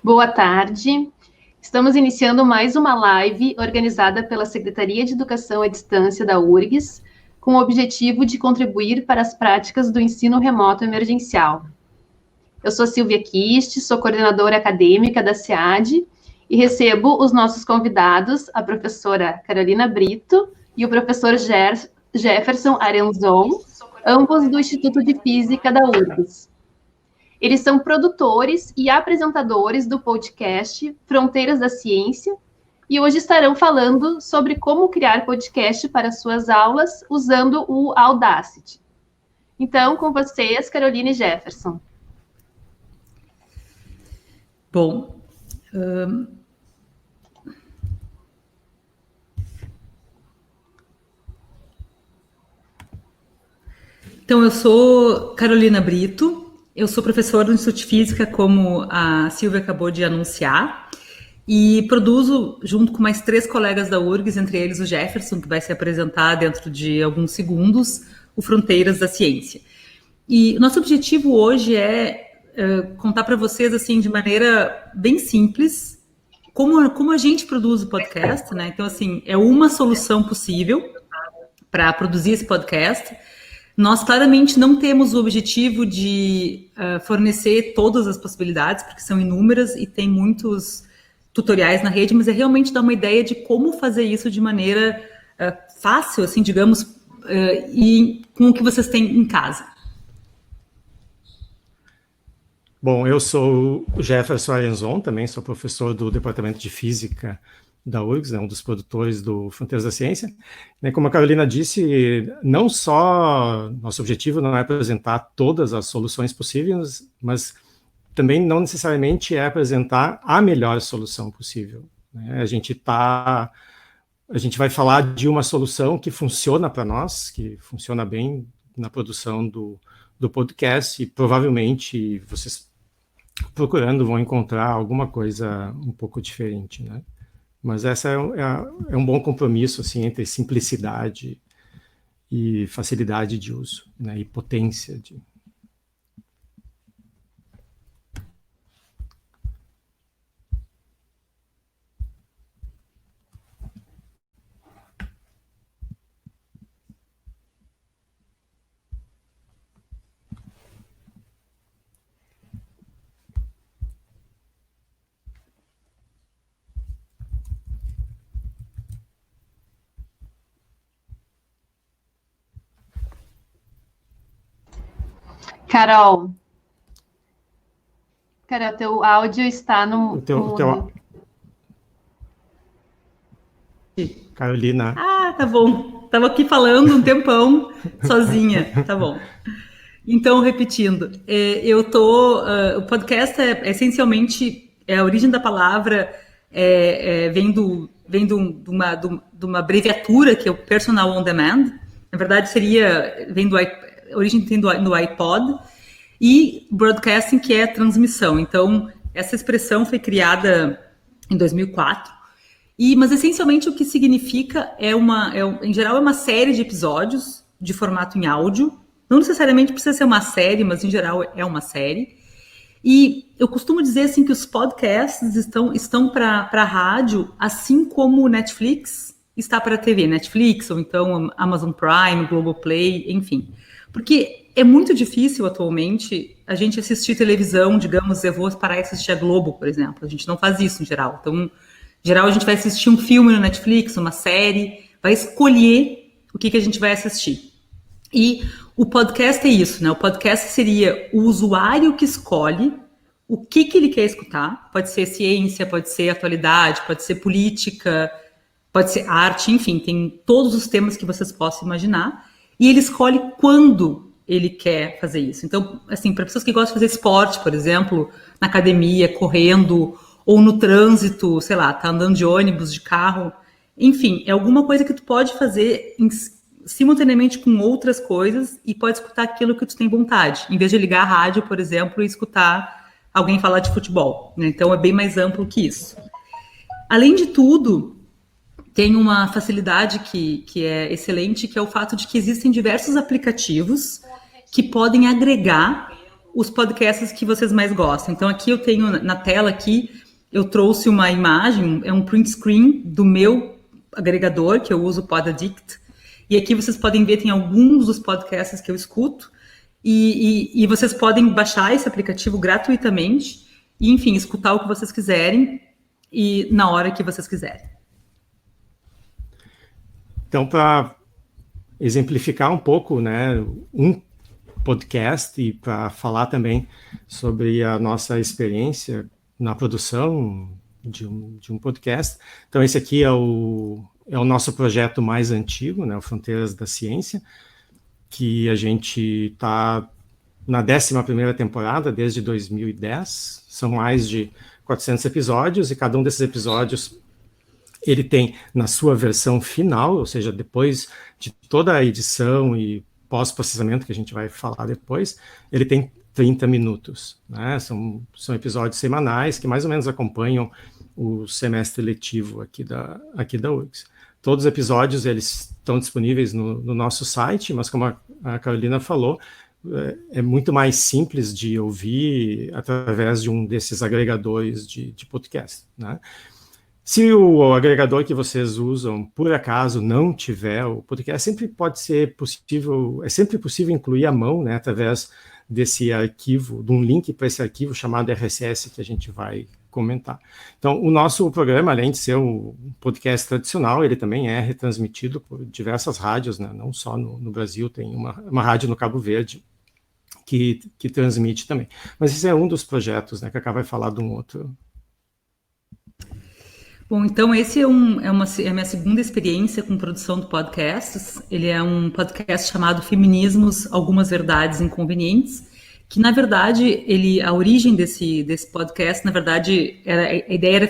Boa tarde. Estamos iniciando mais uma live organizada pela Secretaria de Educação à Distância da URGS, com o objetivo de contribuir para as práticas do ensino remoto emergencial. Eu sou Silvia Kist, sou coordenadora acadêmica da SEAD e recebo os nossos convidados, a professora Carolina Brito e o professor Jefferson Arenzon, ambos do Instituto de Física da URGS. Eles são produtores e apresentadores do podcast Fronteiras da Ciência e hoje estarão falando sobre como criar podcast para suas aulas usando o Audacity. Então, com vocês, Carolina e Jefferson. Bom, então eu sou Carolina Brito. Eu sou professora do Instituto de Física, como a Silvia acabou de anunciar, e produzo, junto com mais 3 colegas da URGS, entre eles o Jefferson, que vai se apresentar dentro de alguns segundos, o Fronteiras da Ciência. E o nosso objetivo hoje é contar para vocês, assim, de maneira bem simples, como a gente produz o podcast, né? Então, assim, é uma solução possível para produzir esse podcast. Nós claramente não temos o objetivo de fornecer todas as possibilidades, porque são inúmeras e tem muitos tutoriais na rede, mas é realmente dar uma ideia de como fazer isso de maneira fácil, assim, digamos, e com o que vocês têm em casa. Bom, eu sou o Jefferson Arenzon, também sou professor do Departamento de Física da URGS, um dos produtores do Fronteiras da Ciência. Como a Carolina disse, não só nosso objetivo não é apresentar todas as soluções possíveis, mas também não necessariamente é apresentar a melhor solução possível. A gente vai falar de uma solução que funciona para nós, que funciona bem na produção do podcast, e provavelmente vocês procurando vão encontrar alguma coisa um pouco diferente, né? Mas essa é um bom compromisso, assim, entre simplicidade e facilidade de uso, né, e potência de... Carol, teu áudio está no... Carolina. Ah, tá bom. Estava aqui falando um tempão sozinha. Tá bom. Então, repetindo, o podcast essencialmente, a origem da palavra vem de uma abreviatura que é o Personal On Demand. Na verdade, a origem tem no iPod, e broadcasting, que é transmissão. Então, essa expressão foi criada em 2004, mas essencialmente o que significa em geral, é uma série de episódios de formato em áudio. Não necessariamente precisa ser uma série, mas em geral é uma série. E eu costumo dizer assim que os podcasts estão para a rádio, assim como o Netflix está para a TV. Netflix, ou então Amazon Prime, Globoplay, enfim. Porque é muito difícil atualmente a gente assistir televisão, digamos, eu vou parar e assistir a Globo, por exemplo. A gente não faz isso em geral. Então, em geral, a gente vai assistir um filme no Netflix, uma série, vai escolher o que a gente vai assistir. E o podcast é isso, né? O podcast seria o usuário que escolhe o que ele quer escutar. Pode ser ciência, pode ser atualidade, pode ser política, pode ser arte, enfim, tem todos os temas que vocês possam imaginar. E ele escolhe quando ele quer fazer isso. Então, assim, para pessoas que gostam de fazer esporte, por exemplo, na academia, correndo, ou no trânsito, sei lá, tá andando de ônibus, de carro, enfim, é alguma coisa que tu pode fazer simultaneamente com outras coisas e pode escutar aquilo que tu tem vontade, em vez de ligar a rádio, por exemplo, e escutar alguém falar de futebol, né? Então é bem mais amplo que isso. Além de tudo, tem uma facilidade que é excelente, que é o fato de que existem diversos aplicativos que podem agregar os podcasts que vocês mais gostam. Então, aqui eu tenho na tela aqui, eu trouxe uma imagem, é um print screen do meu agregador, que eu uso, o Podaddict. E aqui vocês podem ver, tem alguns dos podcasts que eu escuto. E vocês podem baixar esse aplicativo gratuitamente e, enfim, escutar o que vocês quiserem e na hora que vocês quiserem. Então, para exemplificar um pouco, né, um podcast e para falar também sobre a nossa experiência na produção de um podcast. Então, esse aqui é o nosso projeto mais antigo, né, o Fronteiras da Ciência, que a gente está na 11ª temporada, desde 2010. São mais de 400 episódios, e cada um desses episódios ele tem, na sua versão final, ou seja, depois de toda a edição e pós-processamento, que a gente vai falar depois, ele tem 30 minutos. Né? São episódios semanais que mais ou menos acompanham o semestre letivo aqui da URGS. Todos os episódios eles estão disponíveis no nosso site, mas como a Carolina falou, é muito mais simples de ouvir através de um desses agregadores de podcast. Né? Se o agregador que vocês usam, por acaso, não tiver o podcast, sempre é sempre possível incluir à mão, né, através desse arquivo, de um link para esse arquivo chamado RSS, que a gente vai comentar. Então, o nosso programa, além de ser um podcast tradicional, ele também é retransmitido por diversas rádios, né? Não só no Brasil, tem uma rádio no Cabo Verde que transmite também. Mas esse é um dos projetos, né? Cacá vai falar de um outro. Bom, então esse é a minha segunda experiência com produção de podcasts. Ele é um podcast chamado Feminismos, Algumas Verdades Inconvenientes, que, na verdade, a origem desse podcast, na verdade, a ideia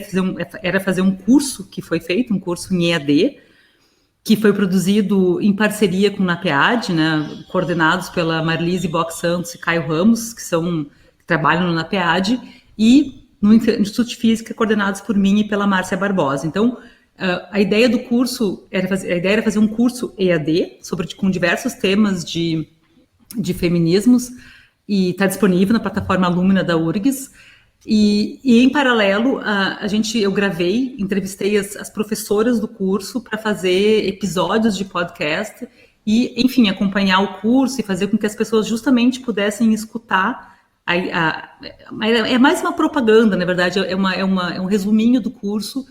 era fazer um curso que foi feito, um curso em EAD, que foi produzido em parceria com o NAPEAD, né, coordenados pela Marlise Bock Santos e Caio Ramos, que trabalham no NAPEAD, e no Instituto de Física, coordenados por mim e pela Márcia Barbosa. Então, a ideia do curso era fazer um curso EAD com diversos temas de feminismos, e está disponível na plataforma Lumina da URGS. E em paralelo, eu entrevistei as professoras do curso para fazer episódios de podcast e, enfim, acompanhar o curso e fazer com que as pessoas justamente pudessem escutar. É mais uma propaganda, na verdade, é um resuminho do curso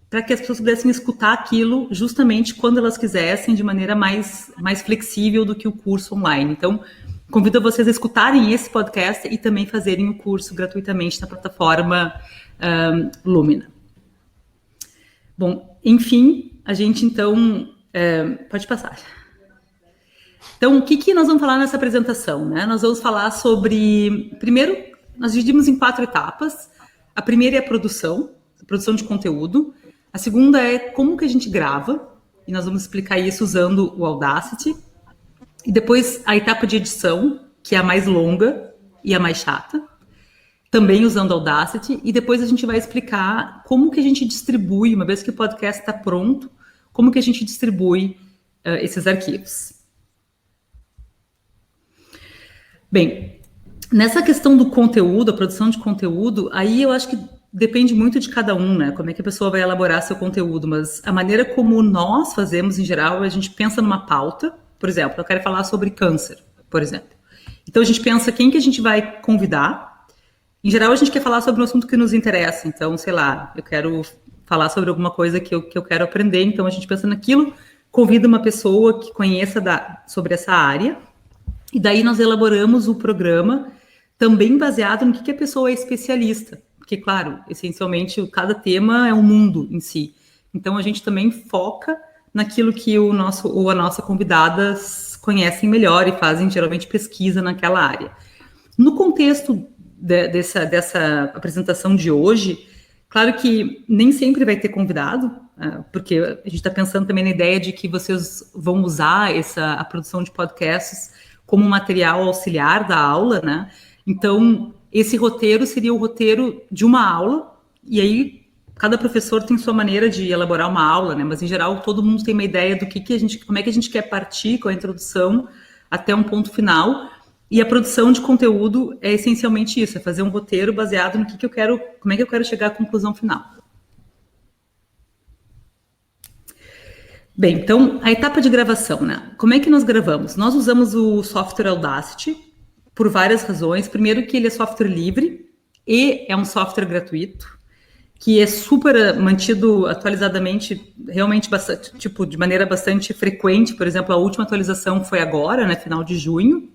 para que as pessoas pudessem escutar aquilo justamente quando elas quisessem, de maneira mais flexível do que o curso online. Então, convido vocês a escutarem esse podcast e também fazerem o curso gratuitamente na plataforma Lumina. Bom, enfim, a gente então... pode passar. Então, o que nós vamos falar nessa apresentação? Né? Nós vamos falar sobre... Primeiro, nós dividimos em 4 etapas. A primeira é a produção de conteúdo. A segunda é como que a gente grava, e nós vamos explicar isso usando o Audacity. E depois a etapa de edição, que é a mais longa e a mais chata, também usando Audacity. E depois a gente vai explicar como que a gente distribui, uma vez que o podcast está pronto, como que a gente distribui esses arquivos. Bem, nessa questão do conteúdo, a produção de conteúdo, aí eu acho que depende muito de cada um, né? Como é que a pessoa vai elaborar seu conteúdo, mas a maneira como nós fazemos, em geral, a gente pensa numa pauta. Por exemplo, eu quero falar sobre câncer, por exemplo. Então, a gente pensa quem que a gente vai convidar. Em geral, a gente quer falar sobre um assunto que nos interessa. Então, sei lá, eu quero falar sobre alguma coisa que eu quero aprender. Então, a gente pensa naquilo, convida uma pessoa que conheça sobre essa área. E daí nós elaboramos o programa também baseado no que a pessoa é especialista. Porque, claro, essencialmente, cada tema é um mundo em si. Então, a gente também foca naquilo que o nosso ou a nossa convidadas conhecem melhor e fazem geralmente pesquisa naquela área. No contexto dessa apresentação de hoje, claro que nem sempre vai ter convidado, porque a gente está pensando também na ideia de que vocês vão usar a produção de podcasts como material auxiliar da aula, né? Então, esse roteiro seria o roteiro de uma aula, e aí cada professor tem sua maneira de elaborar uma aula, né? Mas, em geral, todo mundo tem uma ideia do como é que a gente quer partir com a introdução até um ponto final. E a produção de conteúdo é essencialmente isso, é fazer um roteiro baseado no que eu quero, como é que eu quero chegar à conclusão final. Bem, então, a etapa de gravação, né? Como é que nós gravamos? Nós usamos o software Audacity por várias razões. Primeiro que ele é software livre e é um software gratuito, que é super mantido atualizadamente, realmente bastante, tipo, de maneira bastante frequente. Por exemplo, a última atualização foi agora, né, final de junho.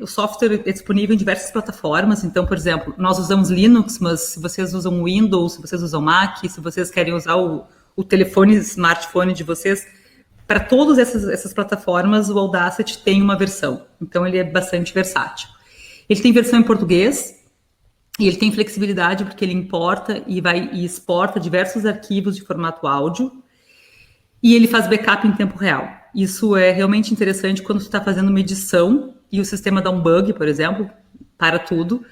O software é disponível em diversas plataformas. Então, por exemplo, nós usamos Linux, mas se vocês usam Windows, se vocês usam Mac, se vocês querem usar o telefone, smartphone de vocês, para todas essas plataformas, o Audacity tem uma versão. Então, ele é bastante versátil. Ele tem versão em português, e ele tem flexibilidade porque ele importa e exporta diversos arquivos de formato áudio, e ele faz backup em tempo real. Isso é realmente interessante quando você está fazendo uma edição e o sistema dá um bug, por exemplo, para tudo.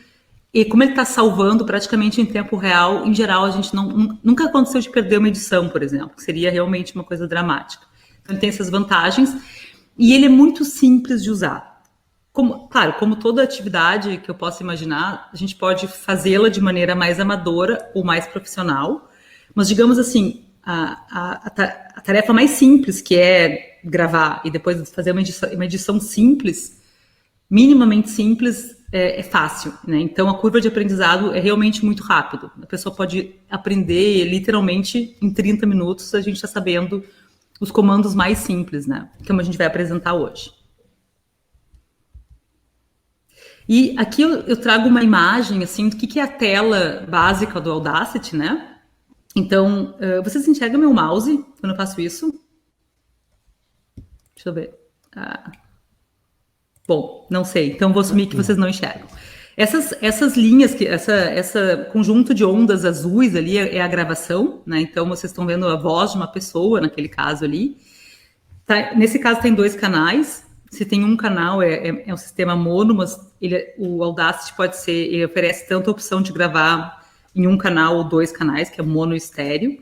E como ele está salvando praticamente em tempo real, em geral, a gente nunca aconteceu de perder uma edição, por exemplo, que seria realmente uma coisa dramática. Então, ele tem essas vantagens e ele é muito simples de usar. Claro, como toda atividade que eu possa imaginar, a gente pode fazê-la de maneira mais amadora ou mais profissional, mas digamos assim, a tarefa mais simples, que é gravar e depois fazer uma edição simples, minimamente simples, é fácil, né? Então, a curva de aprendizado é realmente muito rápido. A pessoa pode aprender literalmente em 30 minutos, a gente está sabendo os comandos mais simples, né? Como a gente vai apresentar hoje. E aqui eu trago uma imagem, assim, do que é a tela básica do Audacity, né? Então, vocês enxergam meu mouse quando eu faço isso? Deixa eu ver. Bom, não sei. Então, vou assumir que vocês não enxergam. Essas linhas, essa conjunto de ondas azuis ali é a gravação, né? Então, vocês estão vendo a voz de uma pessoa, naquele caso ali. Nesse caso, tem 2 canais. Se tem um canal, é um sistema mono, mas o Audacity ele oferece tanto a opção de gravar em um canal ou 2 canais, que é mono e estéreo.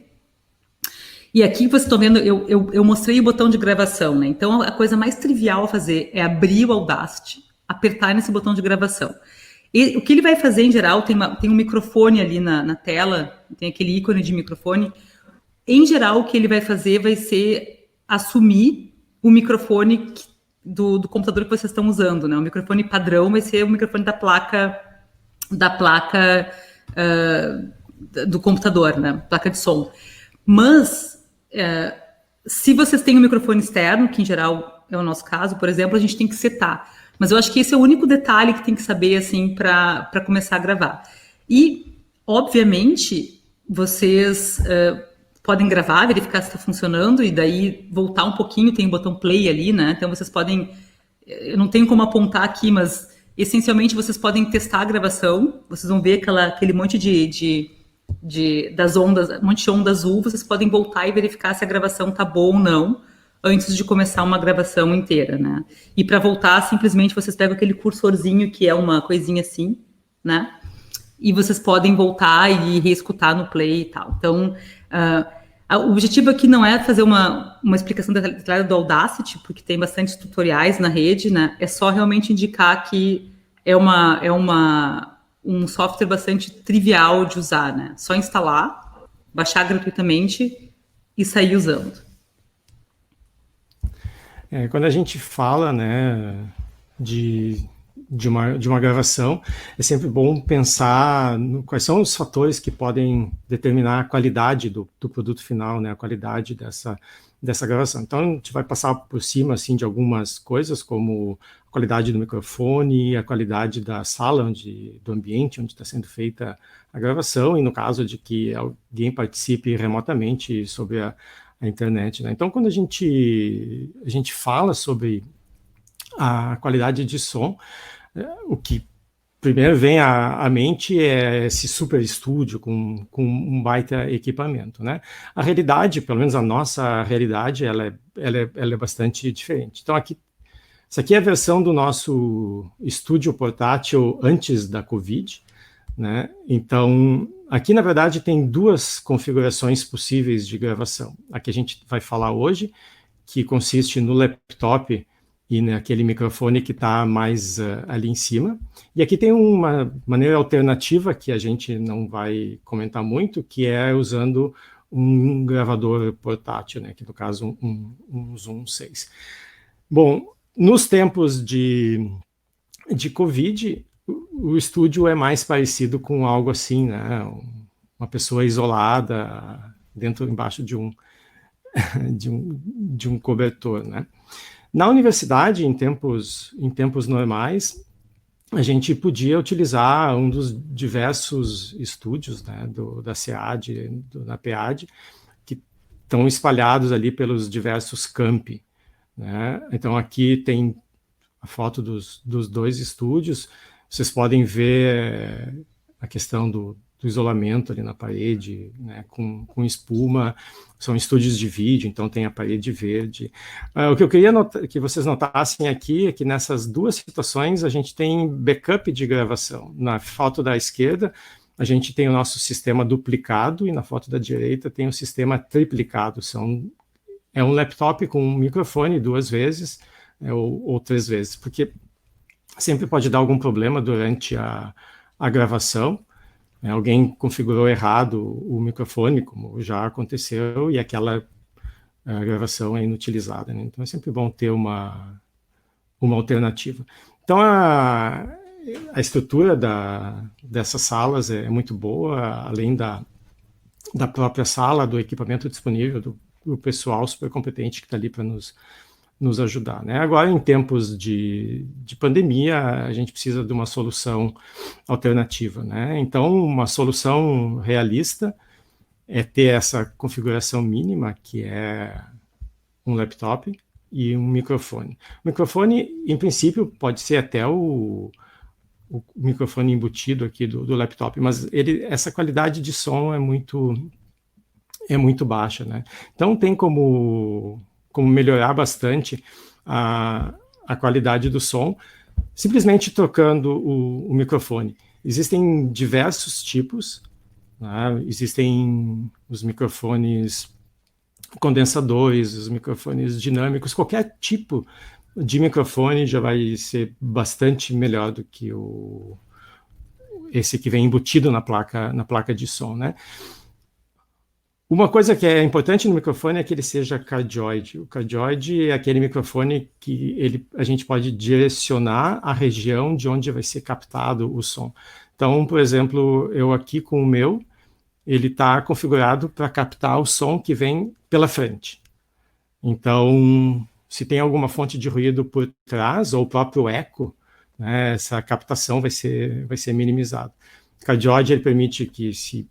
E aqui vocês estão vendo, eu mostrei o botão de gravação, né? Então, a coisa mais trivial a fazer é abrir o Audacity, apertar nesse botão de gravação. E o que ele vai fazer, em geral, tem um microfone ali na tela, tem aquele ícone de microfone. Em geral, o que ele vai fazer vai ser assumir o microfone do computador que vocês estão usando, né? O microfone padrão vai ser o microfone da placa do computador, né? Placa de som. Mas, se vocês têm um microfone externo, que em geral é o nosso caso, por exemplo, a gente tem que setar. Mas eu acho que esse é o único detalhe que tem que saber, assim, para começar a gravar. E, obviamente, vocês podem gravar, verificar se está funcionando e daí voltar um pouquinho, tem o botão play ali, né? Então vocês podem, eu não tenho como apontar aqui, mas essencialmente vocês podem testar a gravação, vocês vão ver aquele monte das ondas, um monte de onda azul, vocês podem voltar e verificar se a gravação tá boa ou não, antes de começar uma gravação inteira, né? E para voltar, simplesmente vocês pegam aquele cursorzinho que é uma coisinha assim, né? E vocês podem voltar e reescutar no play e tal. Então, o objetivo aqui não é fazer uma explicação detalhada do Audacity, porque tem bastante tutoriais na rede, né? É só realmente indicar que é um software bastante trivial de usar, né? Só instalar, baixar gratuitamente e sair usando. Quando a gente fala, né, de uma gravação, é sempre bom pensar quais são os fatores que podem determinar a qualidade do produto final, né, a qualidade dessa gravação. Então, a gente vai passar por cima, assim, de algumas coisas, como a qualidade do microfone, a qualidade da sala, do ambiente onde está sendo feita a gravação, e no caso de que alguém participe remotamente sobre a internet, né? Então, quando a gente fala sobre a qualidade de som, o que primeiro vem à mente é esse super estúdio com um baita equipamento, né? A realidade, pelo menos a nossa realidade, ela é bastante diferente. Então, essa aqui é a versão do nosso estúdio portátil antes da Covid, né? Então, aqui, na verdade, tem 2 configurações possíveis de gravação. A que a gente vai falar hoje, que consiste no laptop e naquele microfone que está mais ali em cima. E aqui tem uma maneira alternativa que a gente não vai comentar muito, que é usando um gravador portátil, né, que no caso um Zoom 6. Bom, nos tempos de Covid, o estúdio é mais parecido com algo assim, né, uma pessoa isolada embaixo de um cobertor, né. Na universidade, em tempos normais, a gente podia utilizar um dos diversos estúdios, né, da SEAD, da PEAD, que estão espalhados ali pelos diversos campi, né? Então aqui tem a foto dos dois estúdios, vocês podem ver a questão do isolamento ali na parede, né, com espuma. São estúdios de vídeo, então tem a parede verde. O que eu queria que vocês notassem aqui é que nessas duas situações a gente tem backup de gravação. Na foto da esquerda, a gente tem o nosso sistema duplicado e na foto da direita tem o sistema triplicado. É um laptop com um microfone 2 vezes, ou 3 vezes, porque sempre pode dar algum problema durante a gravação. Alguém configurou errado o microfone, como já aconteceu, e aquela gravação é inutilizada, né? Então é sempre bom ter uma alternativa. Então a estrutura dessas salas é muito boa, além da própria sala, do equipamento disponível, do pessoal super competente que está ali para nos ajudar, né? Agora, em tempos de pandemia, a gente precisa de uma solução alternativa, né? Então, uma solução realista é ter essa configuração mínima, que é um laptop e um microfone. O microfone, em princípio, pode ser até o microfone embutido aqui do laptop, mas essa qualidade de som é muito baixa, né? Então, tem como melhorar bastante a qualidade do som, simplesmente trocando o microfone. Existem diversos tipos, né? Existem os microfones condensadores, os microfones dinâmicos, qualquer tipo de microfone já vai ser bastante melhor do que esse que vem embutido na placa de som, né? Uma coisa que é importante no microfone é que ele seja cardioide. O cardioide é aquele microfone que a gente pode direcionar a região de onde vai ser captado o som. Então, por exemplo, eu aqui com o meu, ele está configurado para captar o som que vem pela frente. Então, se tem alguma fonte de ruído por trás, ou o próprio eco, né, essa captação vai ser minimizada. O cardioide ele permite que se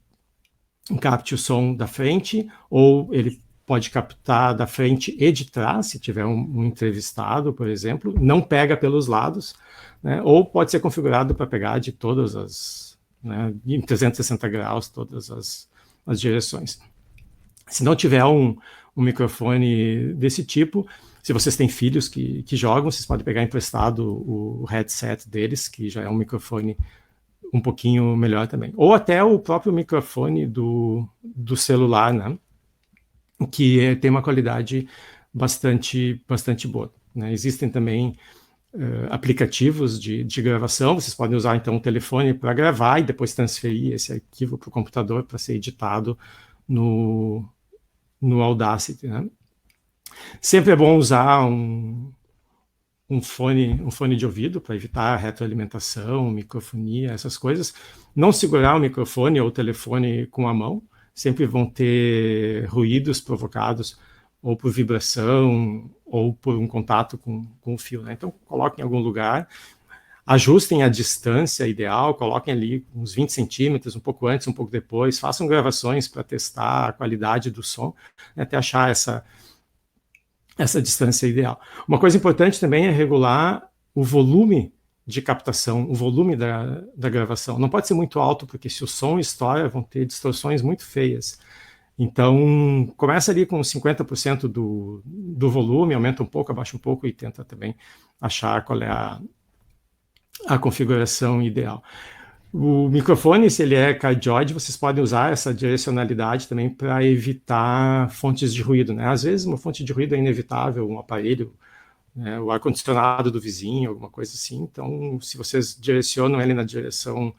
capte o som da frente, ou ele pode captar da frente e de trás, se tiver um entrevistado, por exemplo, não pega pelos lados, né, ou pode ser configurado para pegar de todas as, né, em 360 graus, todas as direções. Se não tiver um microfone desse tipo, se vocês têm filhos que jogam, vocês podem pegar emprestado o headset deles, que já é um microfone um pouquinho melhor também. Ou até o próprio microfone do celular, né? Que tem uma qualidade bastante boa, né? Existem também aplicativos de gravação, vocês podem usar então o telefone para gravar e depois transferir esse arquivo para o computador para ser editado no Audacity, né? Sempre é bom usar um fone de ouvido para evitar retroalimentação, microfonia, essas coisas. Não segurar o microfone ou o telefone com a mão. Sempre vão ter ruídos provocados ou por vibração ou por um contato com o fio, né? Então, coloquem em algum lugar, ajustem a distância ideal, coloquem ali uns 20 centímetros, um pouco antes, um pouco depois, façam gravações para testar a qualidade do som, né, até achar essa distância ideal. Uma coisa importante também é regular o volume de captação, o volume da gravação. Não pode ser muito alto, porque se o som estoura, vão ter distorções muito feias. Então, começa ali com 50% do volume, aumenta um pouco, abaixa um pouco e tenta também achar qual é a configuração ideal. O microfone, se ele é cardioide, vocês podem usar essa direcionalidade também para evitar fontes de ruído, né? Às vezes uma fonte de ruído é inevitável, um aparelho né, o ar-condicionado do vizinho, alguma coisa assim. Então, se vocês direcionam ele na direção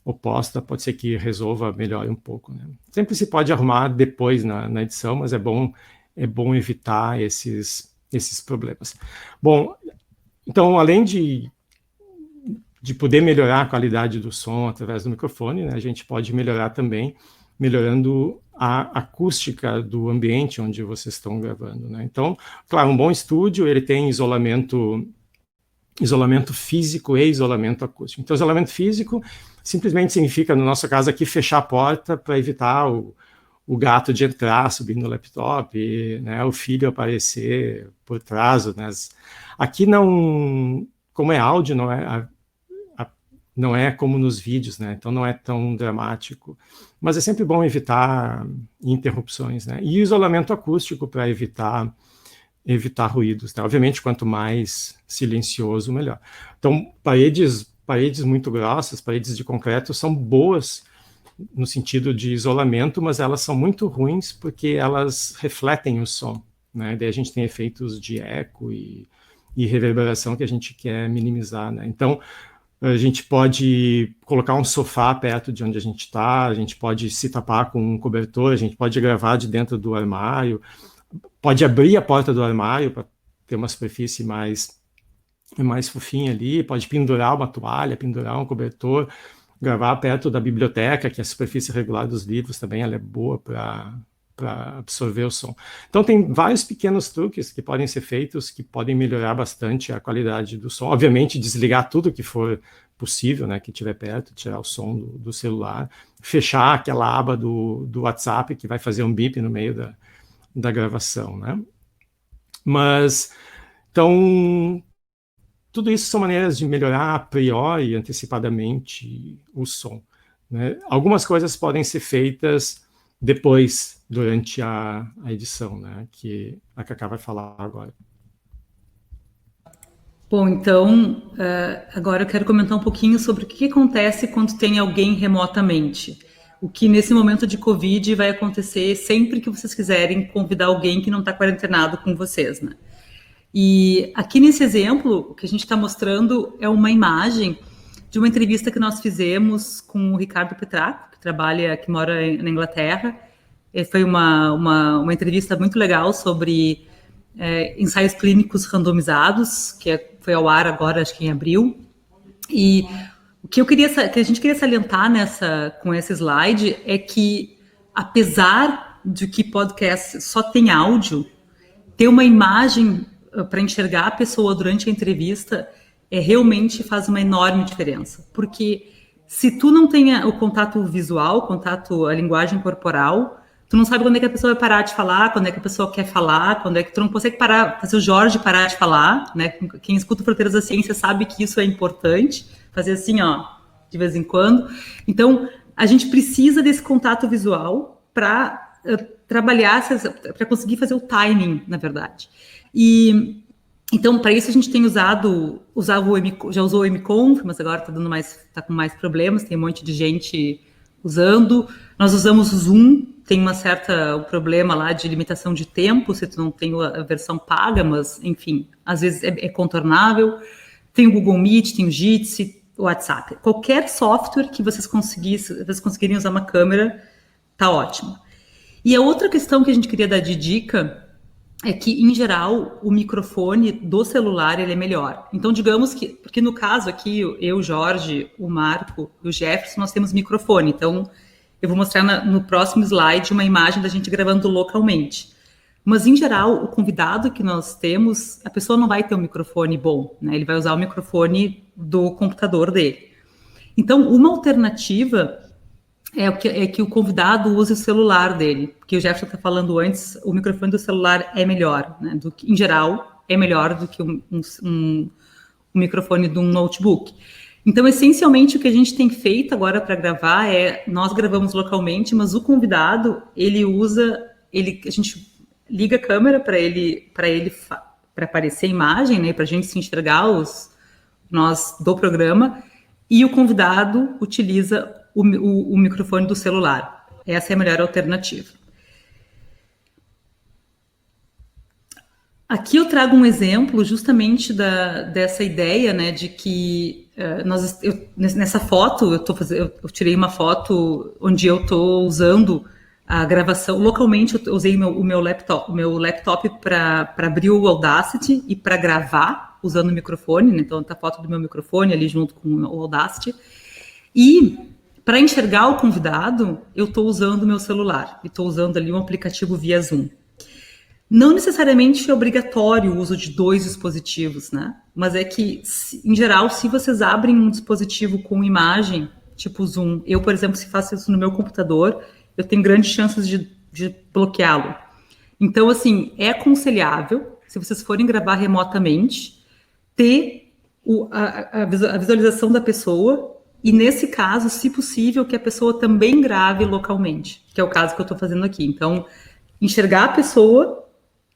oposta, pode ser que resolva melhor um pouco, né? Sempre se pode arrumar depois na edição, mas é bom evitar esses problemas. Bom, então, além de poder melhorar a qualidade do som através do microfone, né, a gente pode melhorar também, melhorando a acústica do ambiente onde vocês estão gravando, né? Então, claro, um bom estúdio, ele tem isolamento físico e isolamento acústico. Então, isolamento físico simplesmente significa, no nosso caso aqui, fechar a porta para evitar o gato de entrar, subir no laptop, né, o filho aparecer por trás. Né? Aqui não, como é áudio, não é como nos vídeos, né? Então não é tão dramático. Mas é sempre bom evitar interrupções, né? E isolamento acústico para evitar ruídos, né? Obviamente, quanto mais silencioso, melhor. Então, paredes muito grossas, paredes de concreto, são boas no sentido de isolamento, mas elas são muito ruins porque elas refletem o som, né? Daí a gente tem efeitos de eco e reverberação que a gente quer minimizar, né? Então, a gente pode colocar um sofá perto de onde a gente está, a gente pode se tapar com um cobertor, a gente pode gravar de dentro do armário, pode abrir a porta do armário para ter uma superfície mais fofinha ali, pode pendurar uma toalha, pendurar um cobertor, gravar perto da biblioteca, que é a superfície regular dos livros também, ela é boa para absorver o som. Então tem vários pequenos truques que podem ser feitos, que podem melhorar bastante a qualidade do som. Obviamente desligar tudo que for possível, né, que estiver perto, tirar o som do celular, fechar aquela aba do WhatsApp que vai fazer um bip no meio da gravação, né? Mas, então, tudo isso são maneiras de melhorar a priori, antecipadamente, o som, né? Algumas coisas podem ser feitas depois, durante a edição, né? Que a Cacá vai falar agora. Bom, então, agora eu quero comentar um pouquinho sobre o que acontece quando tem alguém remotamente. O que nesse momento de Covid vai acontecer sempre que vocês quiserem convidar alguém que não está quarentenado com vocês, né? E aqui nesse exemplo, o que a gente está mostrando é uma imagem de uma entrevista que nós fizemos com o Ricardo Petraco, que mora na Inglaterra. Foi uma entrevista muito legal sobre ensaios clínicos randomizados, foi ao ar agora, acho que em abril. E o que a gente queria salientar com esse slide é que, apesar de que podcast só tem áudio, ter uma imagem para enxergar a pessoa durante a entrevista realmente faz uma enorme diferença. Porque se tu não tem o contato visual, a linguagem corporal, tu não sabe quando é que a pessoa vai parar de falar, quando é que a pessoa quer falar, quando é que tu não consegue fazer o Jorge parar de falar, né? Quem escuta Fronteiras da Ciência sabe que isso é importante, fazer assim, ó, de vez em quando. Então, a gente precisa desse contato visual para trabalhar, para conseguir fazer o timing, na verdade. E então, para isso a gente tem já usou o MConf, mas agora está com mais problemas, tem um monte de gente usando. Nós usamos o Zoom, tem um problema lá de limitação de tempo, se tu não tem a versão paga, mas, enfim, às vezes é contornável. Tem o Google Meet, tem o Jitsi, o WhatsApp. Qualquer software que vocês conseguirem usar uma câmera, tá ótimo. E a outra questão que a gente queria dar de dica é que, em geral, o microfone do celular ele é melhor. Então, digamos que, porque no caso aqui, eu, o Jorge, o Marco e o Jefferson, nós temos microfone. Então, eu vou mostrar no próximo slide uma imagem da gente gravando localmente. Mas, em geral, o convidado que nós temos, a pessoa não vai ter um microfone bom, né? Ele vai usar o microfone do computador dele. Então, uma alternativa é que o convidado use o celular dele, porque o Jefferson está falando antes, o microfone do celular é melhor, né? Em geral, é melhor do que um microfone de um notebook. Então, essencialmente, o que a gente tem feito agora para gravar nós gravamos localmente, mas o convidado, a gente liga a câmera para aparecer a imagem, né? Para a gente se enxergar nós do programa, e o convidado utiliza o microfone do celular. Essa é a melhor alternativa. Aqui eu trago um exemplo justamente dessa ideia, né, de que nessa foto eu tirei uma foto onde eu estou usando a gravação localmente. Eu usei o meu laptop para abrir o Audacity e para gravar usando o microfone, né? Então tá a foto do meu microfone ali junto com o Audacity. E para enxergar o convidado, eu estou usando o meu celular e estou usando ali um aplicativo via Zoom. Não necessariamente é obrigatório o uso de 2 dispositivos, né? Mas é que, em geral, se vocês abrem um dispositivo com imagem, tipo Zoom, eu, por exemplo, se faço isso no meu computador, eu tenho grandes chances de bloqueá-lo. Então, assim, é aconselhável, se vocês forem gravar remotamente, ter a visualização da pessoa e, nesse caso, se possível, que a pessoa também grave localmente, que é o caso que eu estou fazendo aqui. Então, enxergar a pessoa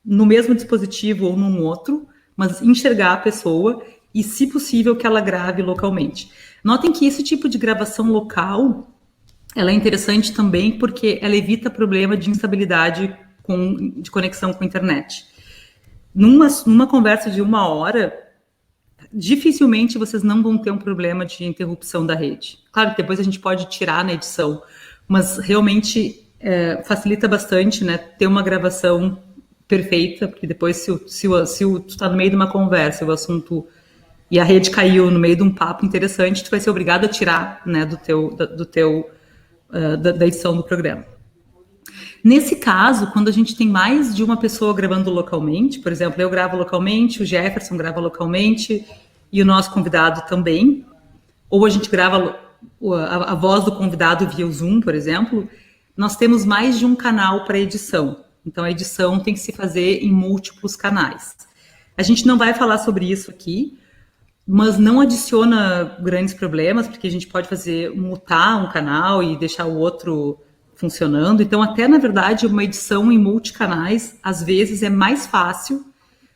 no mesmo dispositivo ou num outro, mas enxergar a pessoa e, se possível, que ela grave localmente. Notem que esse tipo de gravação local, ela é interessante também porque ela evita problema de instabilidade de conexão com a internet. Numa conversa de 1 hora, dificilmente vocês não vão ter um problema de interrupção da rede. Claro que depois a gente pode tirar na edição, mas realmente facilita bastante, né, ter uma gravação perfeita, porque depois se tu está no meio de uma conversa, o assunto e a rede caiu no meio de um papo interessante, tu vai ser obrigado a tirar, né, da edição do programa. Nesse caso, quando a gente tem mais de uma pessoa gravando localmente, por exemplo, eu gravo localmente, o Jefferson grava localmente e o nosso convidado também, ou a gente grava a voz do convidado via o Zoom, por exemplo, nós temos mais de um canal para edição. Então, a edição tem que se fazer em múltiplos canais. A gente não vai falar sobre isso aqui, mas não adiciona grandes problemas, porque a gente pode mutar um canal e deixar o outro funcionando. Então, até, na verdade, uma edição em multicanais, às vezes, é mais fácil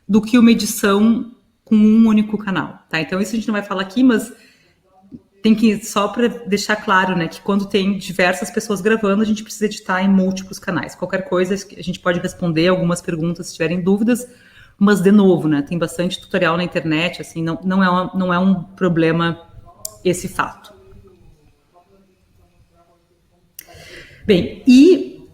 do que uma edição com um único canal, tá? Então, isso a gente não vai falar aqui, mas tem que, só para deixar claro, né, que quando tem diversas pessoas gravando, a gente precisa editar em múltiplos canais. Qualquer coisa, a gente pode responder algumas perguntas se tiverem dúvidas, mas, de novo, né, tem bastante tutorial na internet, assim, não é um problema esse fato. Bem, e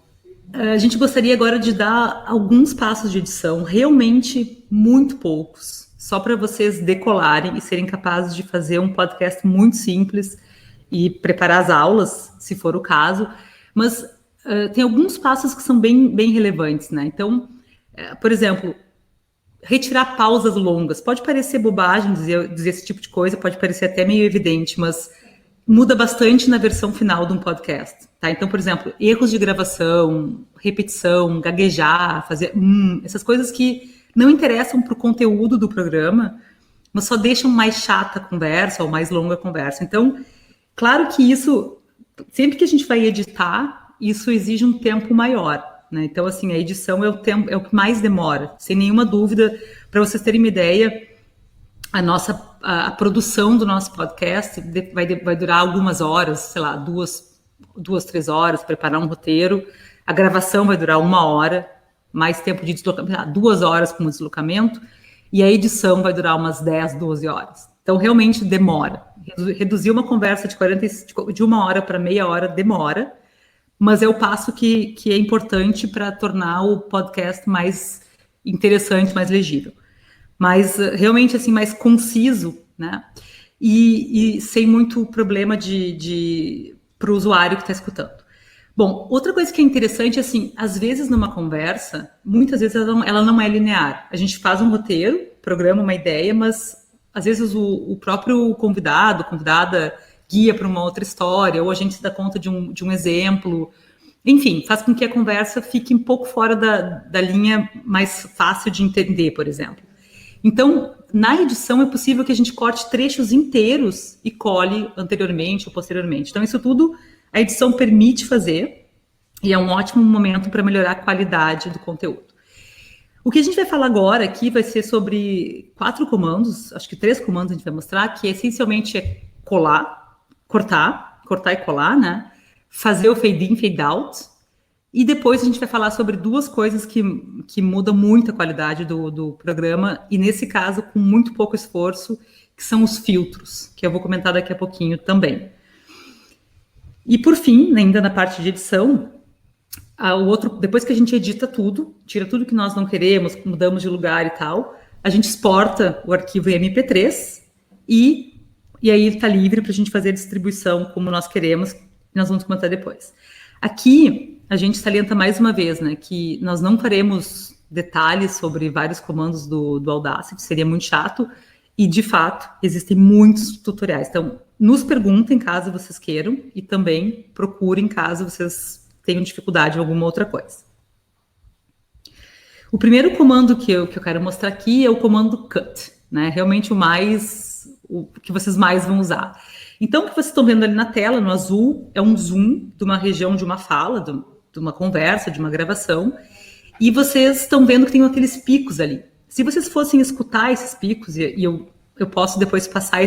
a gente gostaria agora de dar alguns passos de edição, realmente muito poucos, só para vocês decolarem e serem capazes de fazer um podcast muito simples e preparar as aulas, se for o caso. Mas tem alguns passos que são bem, bem relevantes, né? Então, por exemplo, retirar pausas longas. Pode parecer bobagem dizer esse tipo de coisa, pode parecer até meio evidente, mas muda bastante na versão final de um podcast, tá? Então, por exemplo, erros de gravação, repetição, gaguejar, fazer essas coisas que não interessam para o conteúdo do programa, mas só deixam mais chata a conversa ou mais longa a conversa. Então, claro que isso, sempre que a gente vai editar, isso exige um tempo maior, né? Então, assim, a edição é o que mais demora, sem nenhuma dúvida. Para vocês terem uma ideia, a produção do nosso podcast vai durar algumas horas, sei lá, 2-3 horas, preparar um roteiro. A gravação vai durar 1 hora, mais tempo de deslocamento, 2 horas com o deslocamento, e a edição vai durar umas 10-12 horas. Então, realmente demora. Reduzir uma conversa de 1 hora para meia hora demora, mas é o passo que é importante para tornar o podcast mais interessante, mais legível. Mas, realmente, assim, mais conciso, né? E sem muito problema para o usuário que está escutando. Bom, outra coisa que é interessante, assim, às vezes numa conversa, muitas vezes ela não é linear. A gente faz um roteiro, programa uma ideia, mas às vezes o próprio convidada guia para uma outra história, ou a gente se dá conta de um exemplo. Enfim, faz com que a conversa fique um pouco fora da linha mais fácil de entender, por exemplo. Então, na edição é possível que a gente corte trechos inteiros e cole anteriormente ou posteriormente. Então, isso tudo a edição permite fazer e é um ótimo momento para melhorar a qualidade do conteúdo. O que a gente vai falar agora aqui vai ser sobre 4 comandos, acho que 3 comandos a gente vai mostrar, que essencialmente é cortar e colar, né? Fazer o fade in, fade out E depois a gente vai falar sobre duas coisas que mudam muito a qualidade do programa, e nesse caso com muito pouco esforço, que são os filtros, que eu vou comentar daqui a pouquinho também. E por fim, ainda na parte de edição, depois que a gente edita tudo, tira tudo que nós não queremos, mudamos de lugar e tal, a gente exporta o arquivo em MP3 e aí está livre para a gente fazer a distribuição como nós queremos, que nós vamos comentar depois. Aqui, a gente salienta mais uma vez, né, que nós não faremos detalhes sobre vários comandos do Audacity, seria muito chato, e, de fato, existem muitos tutoriais. Então, nos perguntem caso vocês queiram e também procurem caso vocês tenham dificuldade em alguma outra coisa. O primeiro comando que eu quero mostrar aqui é o comando cut, né? Realmente o que vocês mais vão usar. Então, o que vocês estão vendo ali na tela, no azul, é um zoom de uma região de uma fala, de uma conversa, de uma gravação, e vocês estão vendo que tem aqueles picos ali. Se vocês fossem escutar esses picos, e eu posso depois passar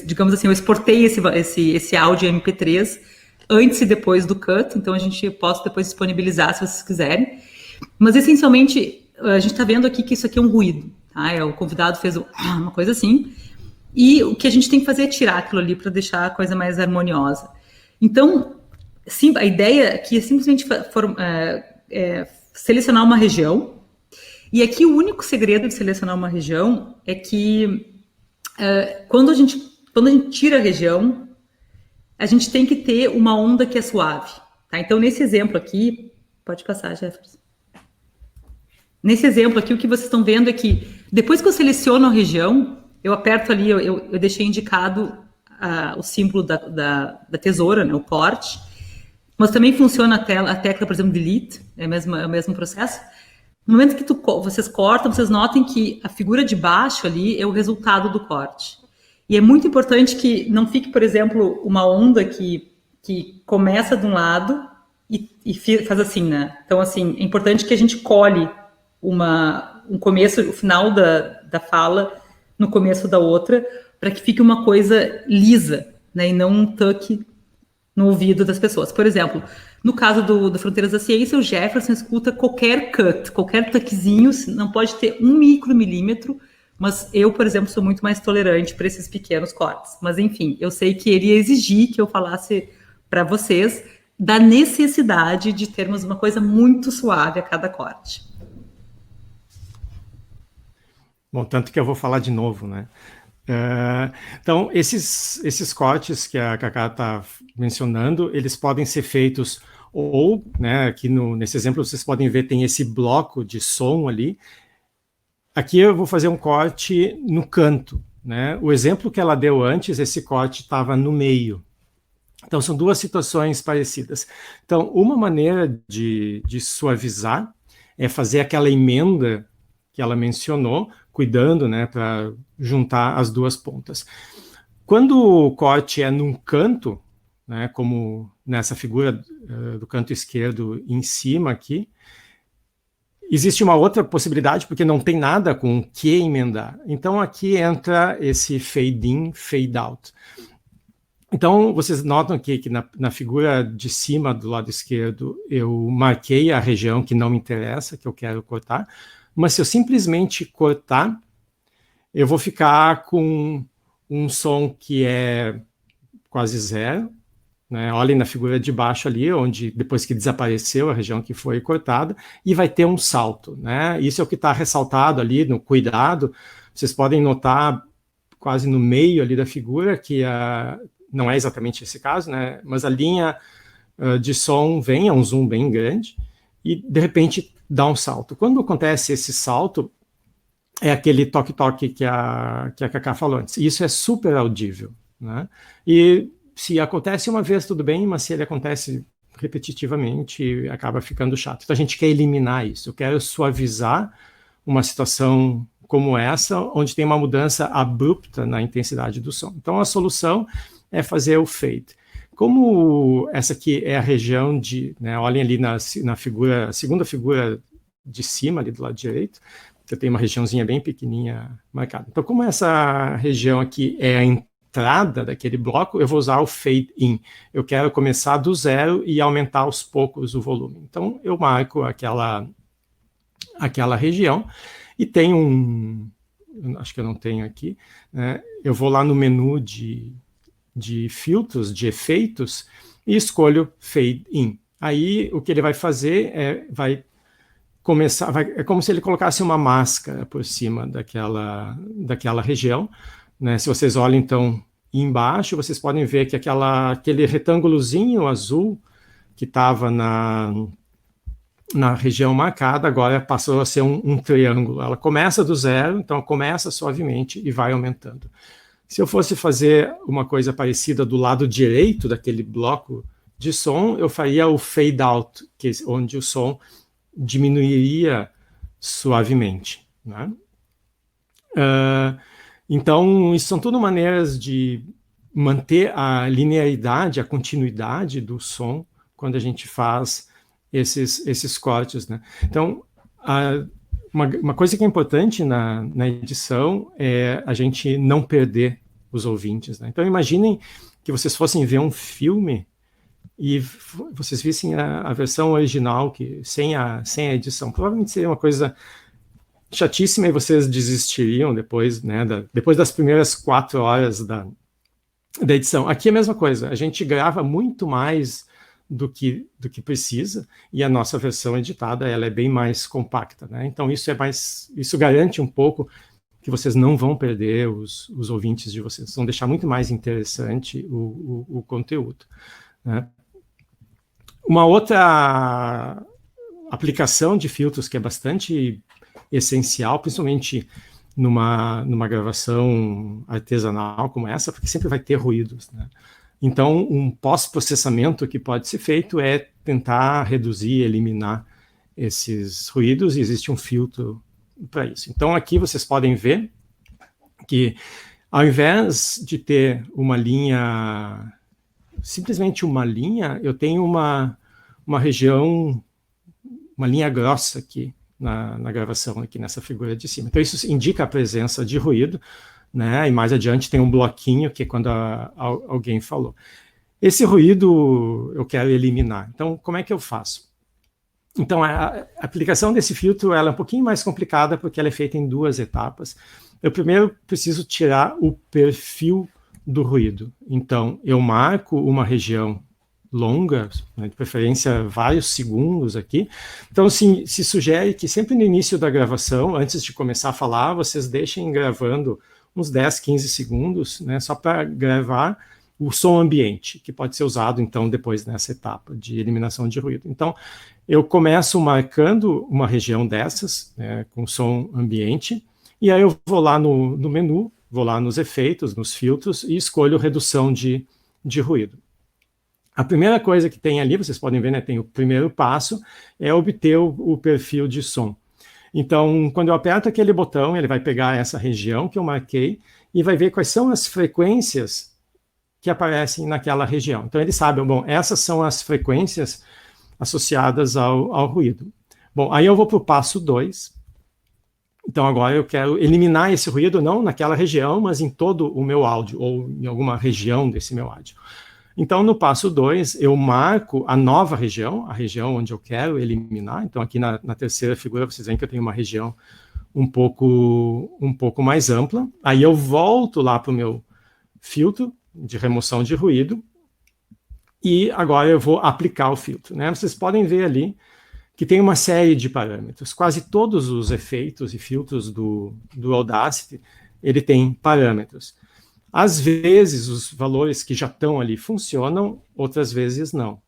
digamos assim, eu exportei esse áudio em MP3 antes e depois do cut, então eu posso depois disponibilizar se vocês quiserem. Mas, essencialmente, a gente está vendo aqui que isso aqui é um ruído, tá? O convidado fez uma coisa assim, e o que a gente tem que fazer é tirar aquilo ali para deixar a coisa mais harmoniosa. Então, sim, a ideia aqui é simplesmente selecionar uma região, e aqui o único segredo de selecionar uma região é que quando a gente tira a região, a gente tem que ter uma onda que é suave, tá? Então, nesse exemplo aqui, pode passar, Jefferson. Nesse exemplo aqui, o que vocês estão vendo é que depois que eu seleciono a região, eu aperto ali, eu deixei indicado o símbolo da tesoura, né, o corte, mas também funciona a tecla, por exemplo, delete, é o mesmo processo. No momento que vocês cortam, vocês notem que a figura de baixo ali é o resultado do corte. E é muito importante que não fique, por exemplo, uma onda que começa de um lado e faz assim, né? Então, assim, é importante que a gente colhe um começo, o final da fala no começo da outra, para que fique uma coisa lisa, né? E não um tuck no ouvido das pessoas. Por exemplo, no caso do Fronteiras da Ciência, o Jefferson escuta qualquer cut, qualquer tuckzinho, não pode ter 1 micromilímetro, mas eu, por exemplo, sou muito mais tolerante para esses pequenos cortes. Mas, enfim, eu sei que ele ia exigir que eu falasse para vocês da necessidade de termos uma coisa muito suave a cada corte. Bom, tanto que eu vou falar de novo, né? Então, esses cortes que a Cacá está mencionando, eles podem ser feitos ou, né, aqui nesse exemplo vocês podem ver, tem esse bloco de som ali. Aqui eu vou fazer um corte no canto, né? O exemplo que ela deu antes, esse corte estava no meio. Então, são duas situações parecidas. Então, uma maneira de suavizar é fazer aquela emenda que ela mencionou, cuidando, né, para juntar as duas pontas. Quando o corte é num canto, né, como nessa figura do canto esquerdo em cima aqui, existe uma outra possibilidade, porque não tem nada com o que emendar. Então, aqui entra esse fade in, fade out. Então, vocês notam aqui que na figura de cima, do lado esquerdo, eu marquei a região que não me interessa, que eu quero cortar, mas se eu simplesmente cortar, eu vou ficar com um som que é quase zero, né? Olhem na figura de baixo ali, onde depois que desapareceu a região que foi cortada, e vai ter um salto, né? Isso é o que está ressaltado ali no cuidado. Vocês podem notar quase no meio ali da figura que não é exatamente esse caso, né? Mas a linha de som é um zoom bem grande e de repente dá um salto. Quando acontece esse salto, é aquele toque-toque que a Cacá falou antes. Isso é super audível, né? E se acontece uma vez, tudo bem, mas se ele acontece repetitivamente, acaba ficando chato. Então a gente quer eliminar isso. Eu quero suavizar uma situação como essa, onde tem uma mudança abrupta na intensidade do som. Então a solução é fazer o fade. Como essa aqui é a região de, né, olhem ali na figura, a segunda figura de cima, ali do lado direito, você tem uma regiãozinha bem pequenininha marcada. Então, como essa região aqui é a entrada daquele bloco, eu vou usar o fade in. Eu quero começar do zero e aumentar aos poucos o volume. Então, eu marco aquela região e tem acho que eu não tenho aqui, né? Eu vou lá no menu de filtros, de efeitos, e escolho fade in. Aí, o que ele vai fazer vai começar, é como se ele colocasse uma máscara por cima daquela região, né? Se vocês olham, então, embaixo, vocês podem ver que aquele retângulozinho azul que estava na região marcada, agora passou a ser um triângulo. Ela começa do zero, então começa suavemente e vai aumentando. Se eu fosse fazer uma coisa parecida do lado direito daquele bloco de som, eu faria o fade out, onde o som diminuiria suavemente, né? Então, isso são tudo maneiras de manter a linearidade, a continuidade do som quando a gente faz esses cortes, né? Então, uma coisa que é importante na edição é a gente não perder os ouvintes, né? Então, imaginem que vocês fossem ver um filme e vocês vissem a versão original sem a edição. Provavelmente seria uma coisa chatíssima e vocês desistiriam depois, né? Depois das primeiras 4 horas da edição. Aqui é a mesma coisa. A gente grava muito mais do que precisa, e a nossa versão editada ela é bem mais compacta, né? Então isso garante um pouco que vocês não vão perder os ouvintes de vocês, vão deixar muito mais interessante o conteúdo, né? Uma outra aplicação de filtros que é bastante essencial, principalmente numa gravação artesanal como essa, porque sempre vai ter ruídos, né? Então, um pós-processamento que pode ser feito é tentar reduzir, eliminar esses ruídos, e existe um filtro para isso. Então, aqui vocês podem ver que, ao invés de ter uma linha, simplesmente uma linha, eu tenho uma região, uma linha grossa aqui na gravação, aqui nessa figura de cima. Então, isso indica a presença de ruído, né? E mais adiante tem um bloquinho, que é quando alguém falou. Esse ruído eu quero eliminar. Então, como é que eu faço? Então, a aplicação desse filtro ela é um pouquinho mais complicada, porque ela é feita em 2 etapas. Eu primeiro preciso tirar o perfil do ruído. Então, eu marco uma região longa, né, de preferência vários segundos aqui. Então, se sugere que sempre no início da gravação, antes de começar a falar, vocês deixem gravando uns 10, 15 segundos, né, só para gravar o som ambiente, que pode ser usado, então, depois nessa etapa de eliminação de ruído. Então, eu começo marcando uma região dessas, né, com som ambiente, e aí eu vou lá no menu, vou lá nos efeitos, nos filtros, e escolho redução de ruído. A primeira coisa que tem ali, vocês podem ver, né, tem o primeiro passo, é obter o perfil de som. Então, quando eu aperto aquele botão, ele vai pegar essa região que eu marquei e vai ver quais são as frequências que aparecem naquela região. Então, ele sabe, bom, essas são as frequências associadas ao ruído. Bom, aí eu vou para o passo 2. Então, agora eu quero eliminar esse ruído, não naquela região, mas em todo o meu áudio, ou em alguma região desse meu áudio. Então, no passo 2, eu marco a nova região, a região onde eu quero eliminar. Então, aqui na terceira figura, vocês veem que eu tenho uma região um pouco mais ampla. Aí eu volto lá para o meu filtro de remoção de ruído, e agora eu vou aplicar o filtro, né? Vocês podem ver ali que tem uma série de parâmetros. Quase todos os efeitos e filtros do Audacity, ele tem parâmetros. Às vezes, os valores que já estão ali funcionam, outras vezes não.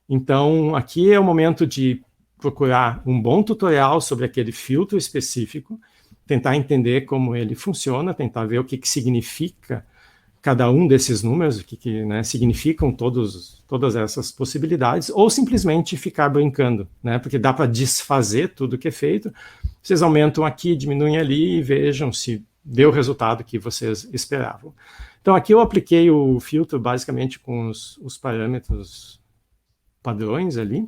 Então, aqui é o momento de procurar um bom tutorial sobre aquele filtro específico, tentar entender como ele funciona, tentar ver o que significa cada um desses números, o que né, significam todas essas possibilidades, ou simplesmente ficar brincando, né, porque dá para desfazer tudo que é feito. Vocês aumentam aqui, diminuem ali e vejam se deu o resultado que vocês esperavam. Então, aqui eu apliquei o filtro basicamente com os parâmetros padrões ali.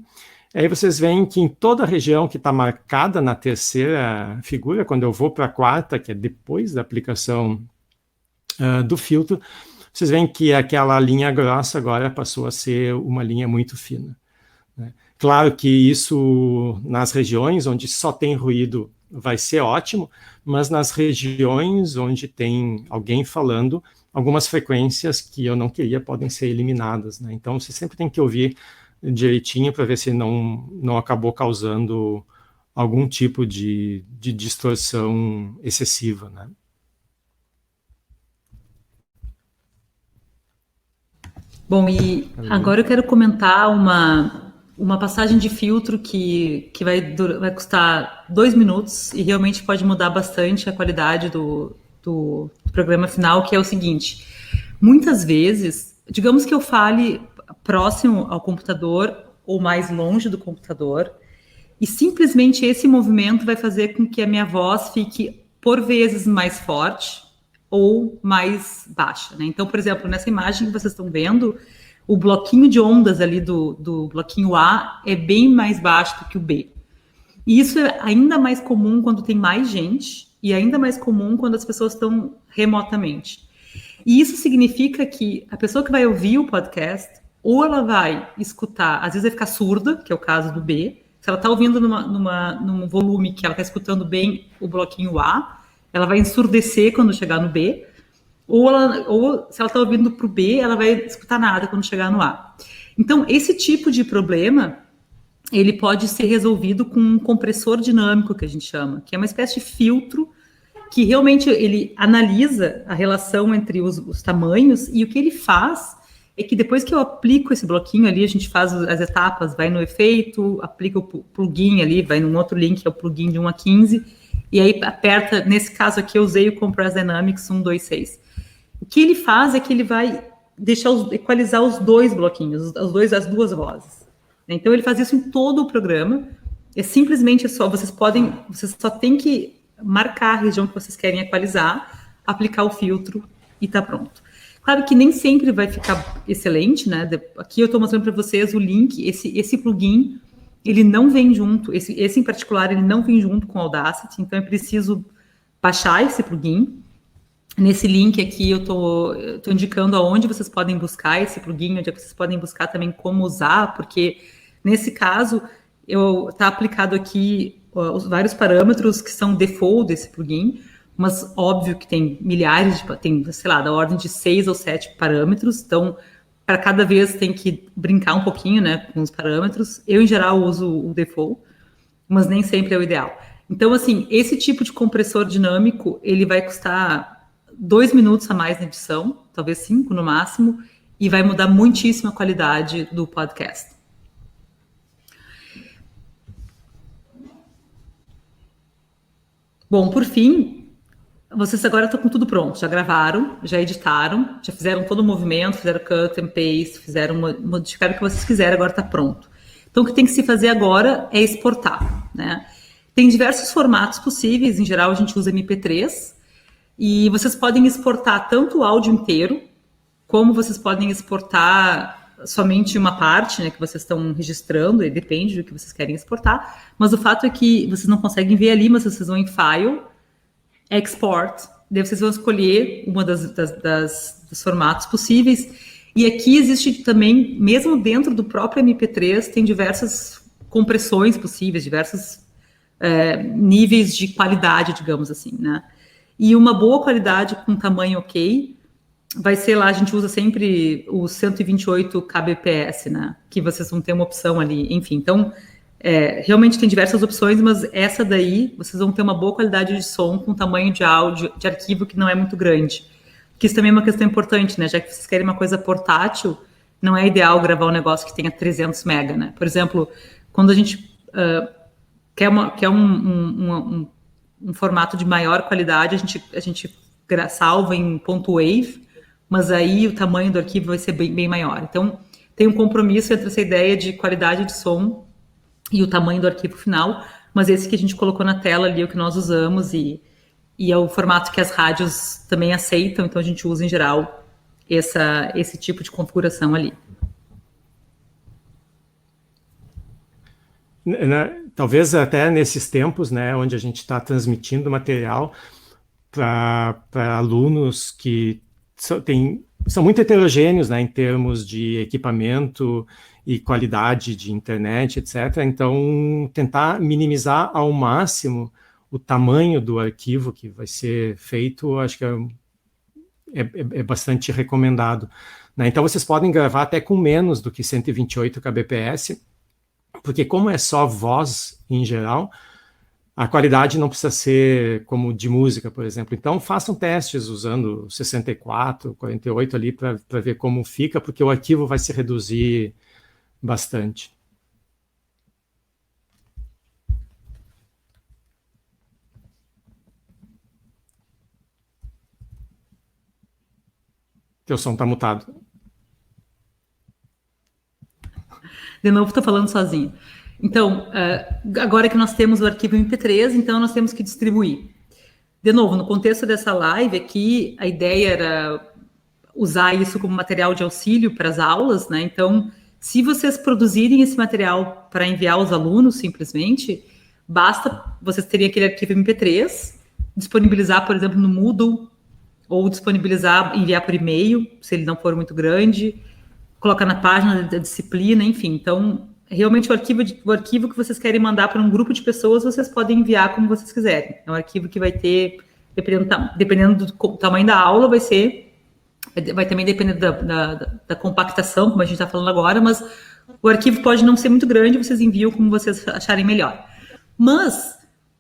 Aí vocês veem que em toda a região que está marcada na terceira figura, quando eu vou para a quarta, que é depois da aplicação do filtro, vocês veem que aquela linha grossa agora passou a ser uma linha muito fina, né? Claro que isso nas regiões onde só tem ruído vai ser ótimo, mas nas regiões onde tem alguém falando, algumas frequências que eu não queria podem ser eliminadas, né? Então você sempre tem que ouvir direitinho para ver se não acabou causando algum tipo de distorção excessiva, né? Bom, e agora eu quero comentar uma passagem de filtro que vai custar 2 minutos e realmente pode mudar bastante a qualidade do programa final, que é o seguinte: muitas vezes, digamos que eu fale próximo ao computador ou mais longe do computador, e simplesmente esse movimento vai fazer com que a minha voz fique, por vezes, mais forte ou mais baixa, né? Então, por exemplo, nessa imagem que vocês estão vendo, o bloquinho de ondas ali do bloquinho A é bem mais baixo do que o B. E isso é ainda mais comum quando tem mais gente e ainda mais comum quando as pessoas estão remotamente. E isso significa que a pessoa que vai ouvir o podcast, ou ela vai escutar, às vezes vai ficar surda, que é o caso do B. Se ela está ouvindo num volume que ela está escutando bem o bloquinho A, ela vai ensurdecer quando chegar no B, ou se ela está ouvindo para o B, ela vai escutar nada quando chegar no A. Então, esse tipo de problema, ele pode ser resolvido com um compressor dinâmico, que a gente chama, que é uma espécie de filtro que realmente ele analisa a relação entre os tamanhos, e o que ele faz é que depois que eu aplico esse bloquinho ali, a gente faz as etapas, vai no efeito, aplica o plugin ali, vai num outro link, que é o plugin de 1 a 15, e aí aperta, nesse caso aqui eu usei o Compress Dynamics 126. O que ele faz é que ele vai equalizar os dois bloquinhos, as duas vozes. Então ele faz isso em todo o programa. É simplesmente vocês só tem que marcar a região que vocês querem equalizar, aplicar o filtro e tá pronto. Claro que nem sempre vai ficar excelente, né? Aqui eu estou mostrando para vocês o link, esse plugin, ele não vem junto, esse em particular, ele não vem junto com o Audacity, então é preciso baixar esse plugin. Nesse link aqui eu tô indicando aonde vocês podem buscar esse plugin, onde vocês podem buscar também como usar, porque nesse caso tá aplicado aqui os vários parâmetros que são default desse plugin, mas óbvio que tem milhares, sei lá, da ordem de 6 ou 7 parâmetros, então para cada vez tem que brincar um pouquinho, né, com os parâmetros. Eu, em geral, uso o default, mas nem sempre é o ideal. Então, assim, esse tipo de compressor dinâmico, ele vai custar 2 minutos a mais na edição, talvez 5 no máximo, e vai mudar muitíssimo a qualidade do podcast. Bom, por fim, vocês agora estão com tudo pronto, já gravaram, já editaram, já fizeram todo o movimento, fizeram cut and paste, modificaram o que vocês quiserem, agora está pronto. Então, o que tem que se fazer agora é exportar, né? Tem diversos formatos possíveis, em geral a gente usa MP3, e vocês podem exportar tanto o áudio inteiro, como vocês podem exportar somente uma parte, né, que vocês estão registrando, e depende do que vocês querem exportar, mas o fato é que vocês não conseguem ver ali, mas vocês vão em File, Export, daí vocês vão escolher uma dos formatos possíveis, e aqui existe também, mesmo dentro do próprio MP3, tem diversas compressões possíveis, diversos níveis de qualidade, digamos assim, né? E uma boa qualidade com tamanho ok vai ser lá, a gente usa sempre o 128 kbps, né? Que vocês vão ter uma opção ali, enfim. Então, realmente tem diversas opções, mas essa daí, vocês vão ter uma boa qualidade de som com tamanho de áudio, de arquivo que não é muito grande. Que isso também é uma questão importante, né? Já que vocês querem uma coisa portátil, não é ideal gravar um negócio que tenha 300 MB, né? Por exemplo, quando a gente quer um formato de maior qualidade, a gente salva em .wav, mas aí o tamanho do arquivo vai ser bem maior. Então, tem um compromisso entre essa ideia de qualidade de som e o tamanho do arquivo final, mas esse que a gente colocou na tela ali é o que nós usamos e é o formato que as rádios também aceitam, então a gente usa em geral esse tipo de configuração ali. Talvez até nesses tempos, né, onde a gente está transmitindo material, para alunos que são muito heterogêneos, né, em termos de equipamento e qualidade de internet, etc. Então, tentar minimizar ao máximo o tamanho do arquivo que vai ser feito, acho que é bastante recomendado, né? Então, vocês podem gravar até com menos do que 128 kbps, porque como é só voz em geral, a qualidade não precisa ser como de música, por exemplo. Então, façam testes usando 64, 48 ali para ver como fica, porque o arquivo vai se reduzir bastante. Teu som está mutado. De novo, estou falando sozinho. Então, agora que nós temos o arquivo MP3, então nós temos que distribuir. De novo, no contexto dessa live aqui, a ideia era usar isso como material de auxílio para as aulas, né? Então, se vocês produzirem esse material para enviar aos alunos, simplesmente, basta vocês terem aquele arquivo MP3, disponibilizar, por exemplo, no Moodle, ou disponibilizar, enviar por e-mail, se ele não for muito grande, colocar na página da disciplina, enfim. Então, realmente o arquivo que vocês querem mandar para um grupo de pessoas, vocês podem enviar como vocês quiserem. É um arquivo que vai ter, dependendo do tamanho da aula, vai também depender da compactação, como a gente está falando agora, mas o arquivo pode não ser muito grande, vocês enviam como vocês acharem melhor. Mas,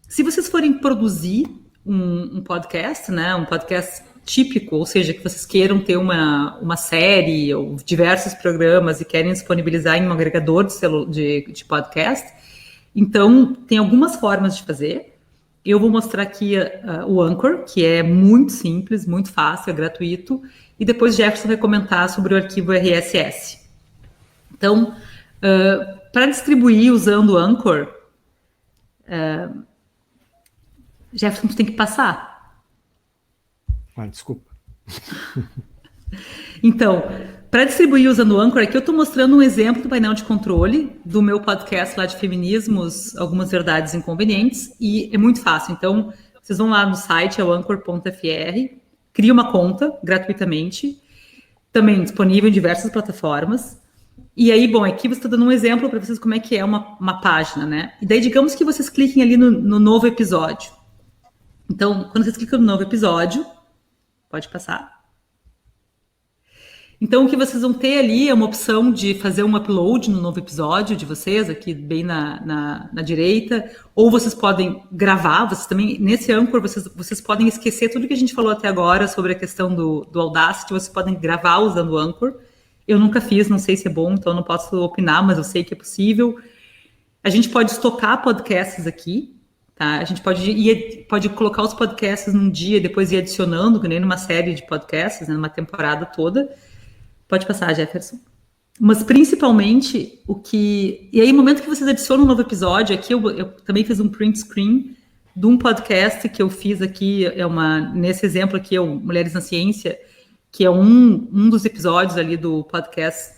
se vocês forem produzir um podcast, né, um podcast típico, ou seja, que vocês queiram ter uma série ou diversos programas e querem disponibilizar em um agregador de podcast, então tem algumas formas de fazer. Eu vou mostrar aqui o Anchor, que é muito simples, muito fácil, é gratuito, e depois Jefferson vai comentar sobre o arquivo RSS. Então, para distribuir usando o Anchor, Jefferson, tu tem que passar. Desculpa. Então, para distribuir usando o Anchor, aqui eu estou mostrando um exemplo do painel de controle do meu podcast lá de feminismos, algumas verdades inconvenientes, e é muito fácil. Então, vocês vão lá no site, é o anchor.fr, cria uma conta gratuitamente, também disponível em diversas plataformas. E aí, bom, aqui você está dando um exemplo para vocês como é que é uma página, né? E daí, digamos que vocês cliquem ali no novo episódio. Então, quando vocês clicam no novo episódio, pode passar. Então, o que vocês vão ter ali é uma opção de fazer um upload no novo episódio de vocês, aqui bem na direita, ou vocês podem gravar, vocês também, nesse Anchor, vocês podem esquecer tudo que a gente falou até agora sobre a questão do Audacity, vocês podem gravar usando o Anchor. Eu nunca fiz, não sei se é bom, então não posso opinar, mas eu sei que é possível. A gente pode estocar podcasts aqui, tá? A gente pode colocar os podcasts num dia e depois ir adicionando, que nem numa série de podcasts, né, numa temporada toda. Pode passar, Jefferson. Mas principalmente E aí, no momento que vocês adicionam um novo episódio, aqui eu também fiz um print screen de um podcast que eu fiz aqui, nesse exemplo aqui, é o Mulheres na Ciência, que é um dos episódios ali do podcast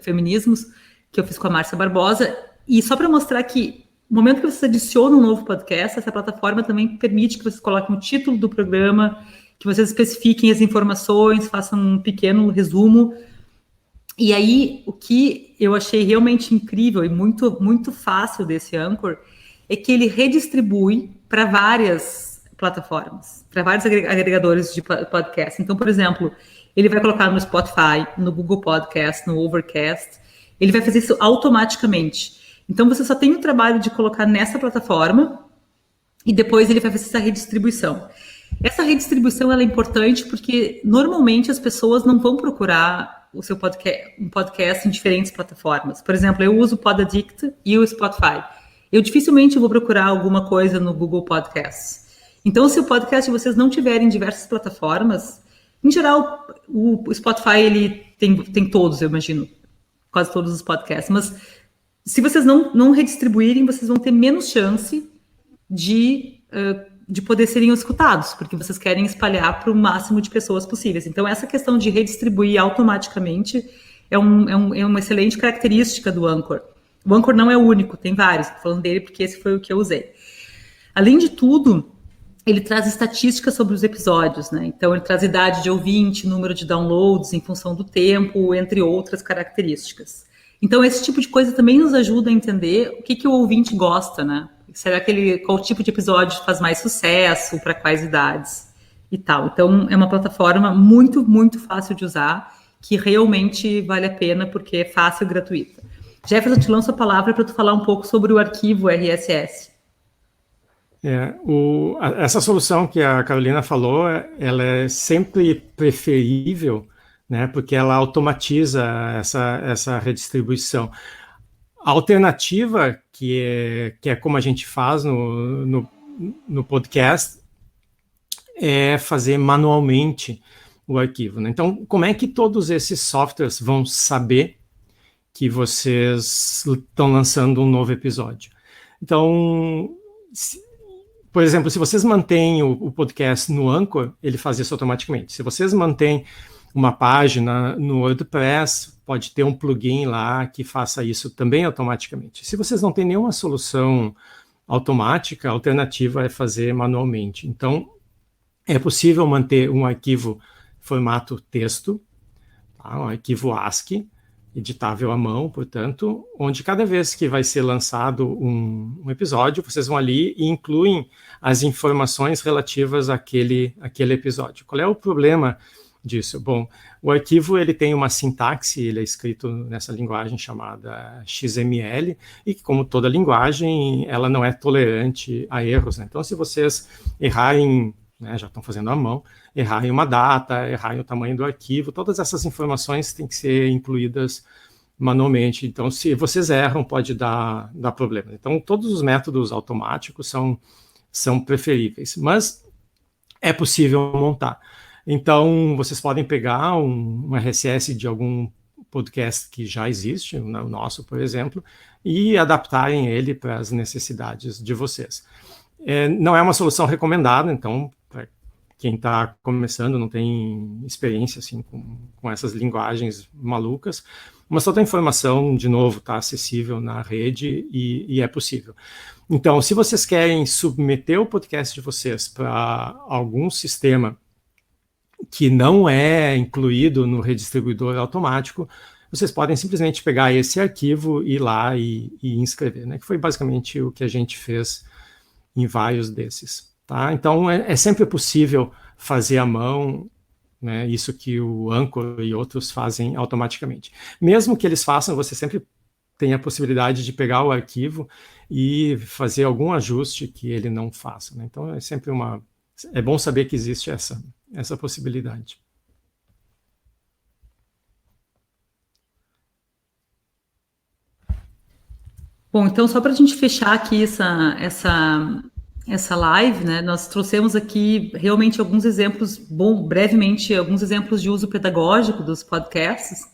Feminismos, que eu fiz com a Márcia Barbosa. E só para mostrar que no momento que vocês adicionam um novo podcast, essa plataforma também permite que vocês coloquem o título do programa, que vocês especifiquem as informações, façam um pequeno resumo. E aí, o que eu achei realmente incrível e muito, muito fácil desse Anchor é que ele redistribui para várias plataformas, para vários agregadores de podcast. Então, por exemplo, ele vai colocar no Spotify, no Google Podcast, no Overcast. Ele vai fazer isso automaticamente. Então, você só tem o trabalho de colocar nessa plataforma e depois ele vai fazer essa redistribuição. Essa redistribuição ela é importante porque, normalmente, as pessoas não vão procurar o seu podcast em diferentes plataformas. Por exemplo, eu uso o Podaddict e o Spotify. Eu dificilmente vou procurar alguma coisa no Google Podcasts. Então, se o podcast de vocês não tiver em diversas plataformas, em geral, o Spotify ele tem todos, eu imagino, quase todos os podcasts, mas se vocês não redistribuírem, vocês vão ter menos chance de poder serem escutados, porque vocês querem espalhar para o máximo de pessoas possíveis. Então, essa questão de redistribuir automaticamente é uma excelente característica do Anchor. O Anchor não é o único, tem vários. Estou falando dele porque esse foi o que eu usei. Além de tudo, ele traz estatísticas sobre os episódios, né? Então, ele traz idade de ouvinte, número de downloads em função do tempo, entre outras características. Então, esse tipo de coisa também nos ajuda a entender o que o ouvinte gosta, né? Será que qual tipo de episódio faz mais sucesso, para quais idades e tal. Então, é uma plataforma muito, muito fácil de usar, que realmente vale a pena, porque é fácil e gratuita. Jefferson, eu te lanço a palavra para tu falar um pouco sobre o arquivo RSS. Essa solução que a Carolina falou, ela é sempre preferível, né, porque ela automatiza essa redistribuição. A alternativa, que é como a gente faz no podcast, é fazer manualmente o arquivo, né? Então, como é que todos esses softwares vão saber que vocês estão lançando um novo episódio? Então, por exemplo, se vocês mantêm o podcast no Anchor, ele faz isso automaticamente. Se vocês mantêm uma página no WordPress, pode ter um plugin lá que faça isso também automaticamente. Se vocês não têm nenhuma solução automática, a alternativa é fazer manualmente. Então, é possível manter um arquivo formato texto, tá? Um arquivo ASCII, editável à mão, portanto, onde cada vez que vai ser lançado um episódio, vocês vão ali e incluem as informações relativas àquele episódio. Qual é o problema disso? Bom, o arquivo ele tem uma sintaxe, ele é escrito nessa linguagem chamada XML, e que, como toda linguagem, ela não é tolerante a erros, né? Então, se vocês errarem, né, já estão fazendo à mão, errar em uma data, errar em o tamanho do arquivo, todas essas informações têm que ser incluídas manualmente. Então, se vocês erram, pode dar problema. Então, todos os métodos automáticos são preferíveis, mas é possível montar. Então, vocês podem pegar um RSS de algum podcast que já existe, o nosso, por exemplo, e adaptarem ele para as necessidades de vocês. Não é uma solução recomendada, então, para quem está começando, não tem experiência assim, com essas linguagens malucas, mas toda a informação, de novo, está acessível na rede e é possível. Então, se vocês querem submeter o podcast de vocês para algum sistema que não é incluído no redistribuidor automático, vocês podem simplesmente pegar esse arquivo, ir lá e inscrever, né? Que foi basicamente o que a gente fez em vários desses. Tá? Então, é sempre possível fazer à mão, né, isso que o Anchor e outros fazem automaticamente. Mesmo que eles façam, você sempre tem a possibilidade de pegar o arquivo e fazer algum ajuste que ele não faça. Né? Então, é bom saber que existe essa possibilidade. Bom, então só para a gente fechar aqui essa live, né, nós trouxemos aqui realmente alguns exemplos, brevemente, alguns exemplos de uso pedagógico dos podcasts.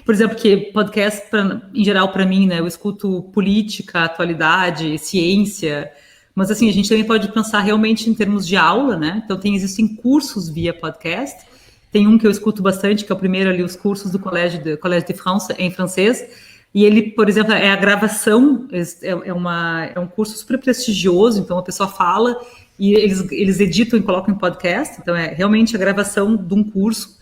Por exemplo, que podcast, em geral, para mim, né, eu escuto política, atualidade, ciência, mas assim, a gente também pode pensar realmente em termos de aula, né? Então existem cursos via podcast. Tem um que eu escuto bastante, que é o primeiro ali, os cursos do Collège de France, em francês. E ele, por exemplo, é a gravação, é um curso super prestigioso, então a pessoa fala e eles editam e colocam em podcast, então é realmente a gravação de um curso.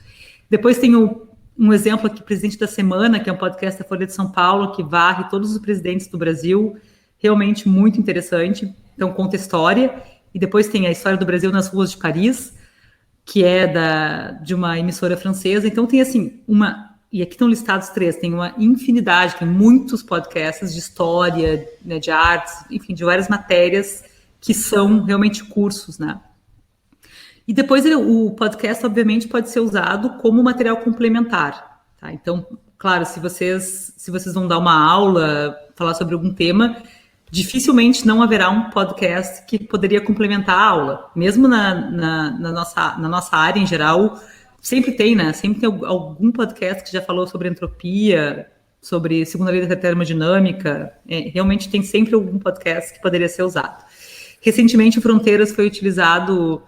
Depois tem um exemplo aqui, Presidente da Semana, que é um podcast da Folha de São Paulo, que varre todos os presidentes do Brasil, realmente muito interessante, então conta história. E depois tem a História do Brasil nas Ruas de Paris, que é de uma emissora francesa, então tem assim, e aqui estão listados 3, tem uma infinidade, tem muitos podcasts de história, né, de artes, enfim, de várias matérias que são realmente cursos, né? E depois o podcast, obviamente, pode ser usado como material complementar, tá? Então, claro, se vocês vão dar uma aula, falar sobre algum tema, dificilmente não haverá um podcast que poderia complementar a aula. Mesmo na nossa área em geral, sempre tem, né? Sempre tem algum podcast que já falou sobre entropia, sobre segunda lei da termodinâmica. Realmente tem sempre algum podcast que poderia ser usado. Recentemente, o Fronteiras foi utilizado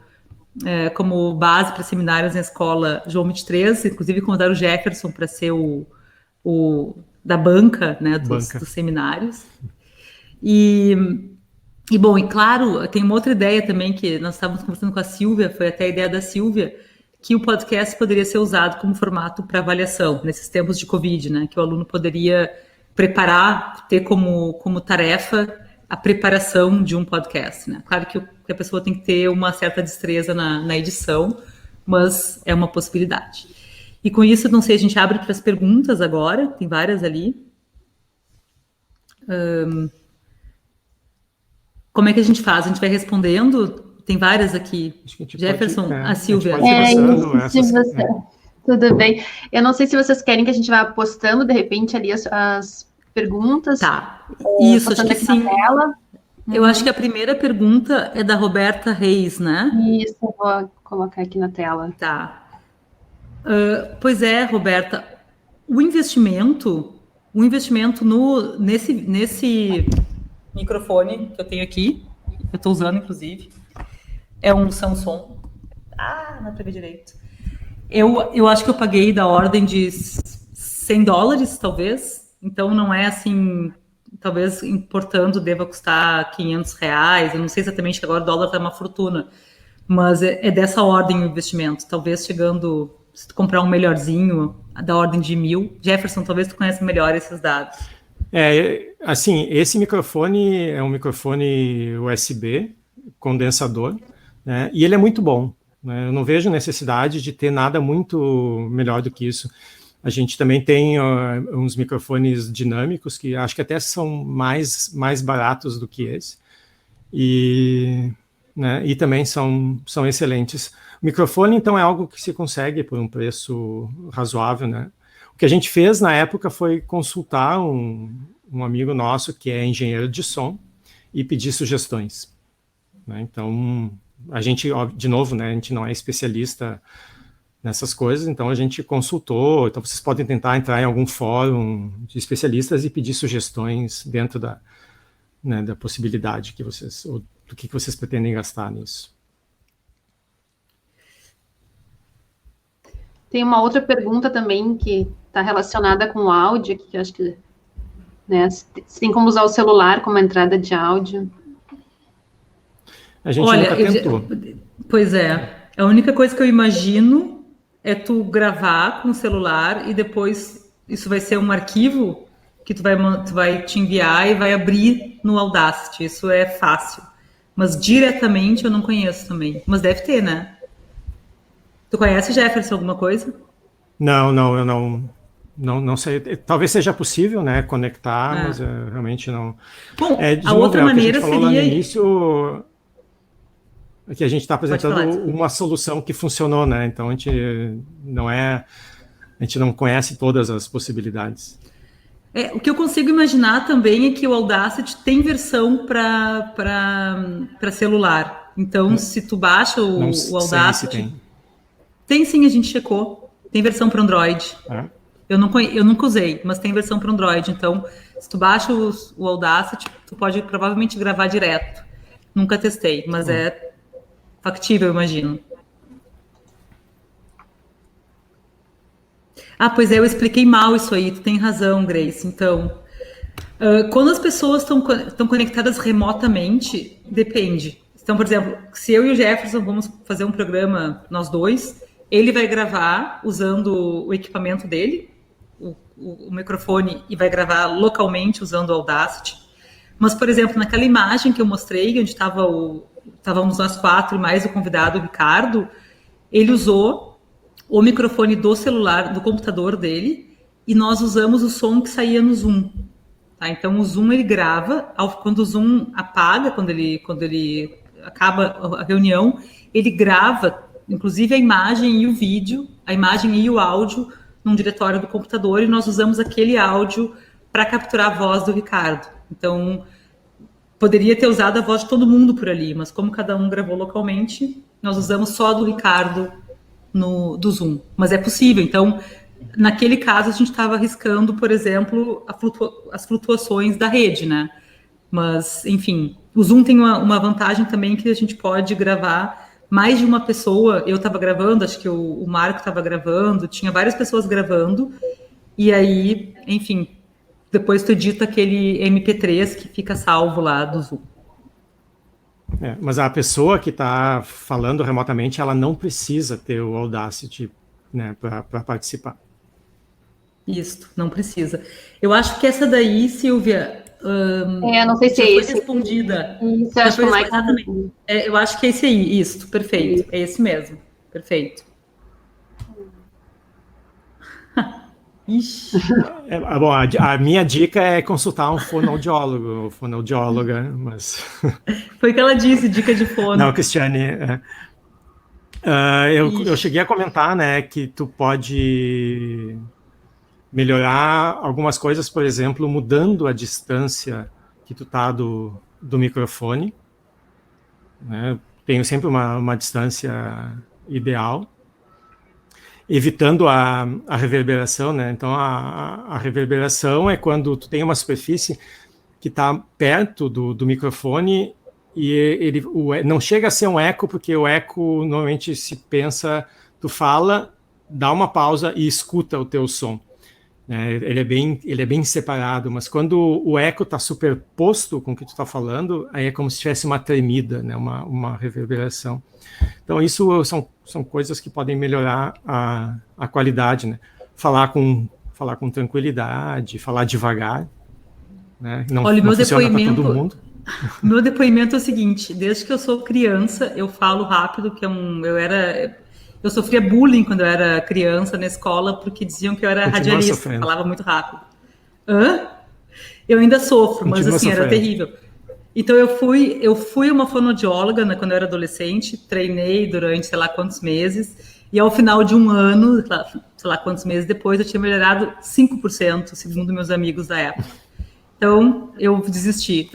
como base para seminários na escola João 23, inclusive convidaram o Jefferson para ser o da banca, né, dos seminários. E E bom, e claro, tem uma outra ideia também que nós estávamos conversando com a Silvia, foi até a ideia da Silvia, que o podcast poderia ser usado como formato para avaliação nesses tempos de Covid, né? Que o aluno poderia preparar, ter como tarefa a preparação de um podcast, né? Claro que a pessoa tem que ter uma certa destreza na edição, mas é uma possibilidade. E com isso, não sei, a gente abre para as perguntas agora, tem várias ali. Como é que a gente faz? A gente vai respondendo? Tem várias aqui. Jefferson, a Silvia. Tudo bem. Eu não sei se vocês querem que a gente vá postando, de repente, ali as perguntas. Tá. Isso, acho que sim. Tela. Eu acho que a primeira pergunta é da Roberta Reis, né? Isso, eu vou colocar aqui na tela. Tá. Pois é, Roberta, o investimento nesse microfone que eu tenho aqui, eu estou usando, inclusive, é um Samsung. Não pega direito. Eu acho que eu paguei da ordem de $100, talvez. Então, não é assim... Talvez importando deva custar R$500. Eu não sei exatamente, que agora o dólar está uma fortuna. Mas é dessa ordem o investimento. Talvez chegando... Se tu comprar um melhorzinho, da ordem de 1.000. Jefferson, talvez tu conheça melhor esses dados. Assim, esse microfone é um microfone USB, condensador, né? E ele é muito bom, né? Eu não vejo necessidade de ter nada muito melhor do que isso. A gente também tem uns microfones dinâmicos que acho que até são mais baratos do que esse. Né, e também são excelentes. O microfone, então, é algo que se consegue por um preço razoável, né? O que a gente fez na época foi consultar um amigo nosso que é engenheiro de som e pedir sugestões, né? Então, a gente, de novo, né, a gente não é especialista nessas coisas, então a gente consultou. Então, vocês podem tentar entrar em algum fórum de especialistas e pedir sugestões dentro da possibilidade que vocês, ou do que vocês pretendem gastar nisso. Tem uma outra pergunta também que está relacionada com o áudio, que eu acho que, né, se tem como usar o celular como entrada de áudio. A gente nunca tentou. Pois é. A única coisa que eu imagino é tu gravar com o celular e depois isso vai ser um arquivo que tu vai te enviar e vai abrir no Audacity. Isso é fácil. Mas diretamente eu não conheço também. Mas deve ter, né? Tu conhece, Jefferson, alguma coisa? Não, eu não sei. Talvez seja possível, né, conectar, mas realmente não. Bom, a outra maneira que a gente falou seria... lá no início, que a gente está apresentando uma solução que funcionou, né? Então a gente não conhece todas as possibilidades. O que eu consigo imaginar também é que o Audacity tem versão para celular. Então, se tu baixa o Audacity... Tem sim, a gente checou. Tem versão para Android. Eu nunca usei, mas tem versão para Android. Então, se tu baixa o Audacity, tu pode provavelmente gravar direto. Nunca testei, mas é factível, eu imagino. Pois é, eu expliquei mal isso aí. Tu tem razão, Grace. Então, quando as pessoas estão conectadas remotamente, depende. Então, por exemplo, se eu e o Jefferson vamos fazer um programa, nós dois... Ele vai gravar usando o equipamento dele, o microfone, e vai gravar localmente usando o Audacity. Mas, por exemplo, naquela imagem que eu mostrei, onde estávamos nós 4 e mais o convidado, o Ricardo, ele usou o microfone do celular, do computador dele, e nós usamos o som que saía no Zoom. Tá? Então, o Zoom ele grava, quando o Zoom apaga, quando ele acaba a reunião, ele grava inclusive a imagem e o vídeo, a imagem e o áudio num diretório do computador, e nós usamos aquele áudio para capturar a voz do Ricardo. Então, poderia ter usado a voz de todo mundo por ali, mas como cada um gravou localmente, nós usamos só do Ricardo do Zoom. Mas é possível. Então, naquele caso, a gente estava arriscando, por exemplo, as flutuações da rede, né? Mas, enfim, o Zoom tem uma vantagem também, que a gente pode gravar mais de uma pessoa. Eu estava gravando, acho que o Marco estava gravando, tinha várias pessoas gravando, e aí, enfim, depois tu edita aquele MP3 que fica salvo lá do Zoom. Mas a pessoa que está falando remotamente, ela não precisa ter o Audacity, né, para participar. Isso, não precisa. Eu acho que essa daí, Silvia, não sei se já é foi esse. respondida. Isso, eu Já acho foi que o Mike... exatamente. Eu acho que é esse aí, isso, perfeito. É esse mesmo, perfeito. Ixi. Bom, a minha dica é consultar um fonoaudiólogo, ou fonoaudióloga, mas... Foi o que ela disse, dica de fono. Não, Cristiane, eu cheguei a comentar, né, que tu pode melhorar algumas coisas, por exemplo, mudando a distância que tu tá do microfone, né? Tenho sempre uma distância ideal, evitando a reverberação, né? Então, a reverberação é quando tu tem uma superfície que está perto do microfone e ele não chega a ser um eco, porque o eco normalmente se pensa, tu fala, dá uma pausa e escuta o teu som. Ele é bem separado, mas quando o eco está superposto com o que tu está falando, aí é como se tivesse uma tremida, né? Uma reverberação. Então, isso são coisas que podem melhorar a qualidade, né? Falar com tranquilidade, falar devagar, né? Olha, não funciona para todo mundo. Meu depoimento é o seguinte: desde que eu sou criança, eu falo rápido, eu sofria bullying quando eu era criança na escola, porque diziam que eu era radialista, sofrendo. falava muito rápido. Eu ainda sofro, mas assim, sofrendo. Era terrível. Então eu fui uma fonoaudióloga, né, quando eu era adolescente, treinei durante sei lá quantos meses, e ao final de um ano, sei lá quantos meses depois, eu tinha melhorado 5%, segundo meus amigos da época. Então eu desisti.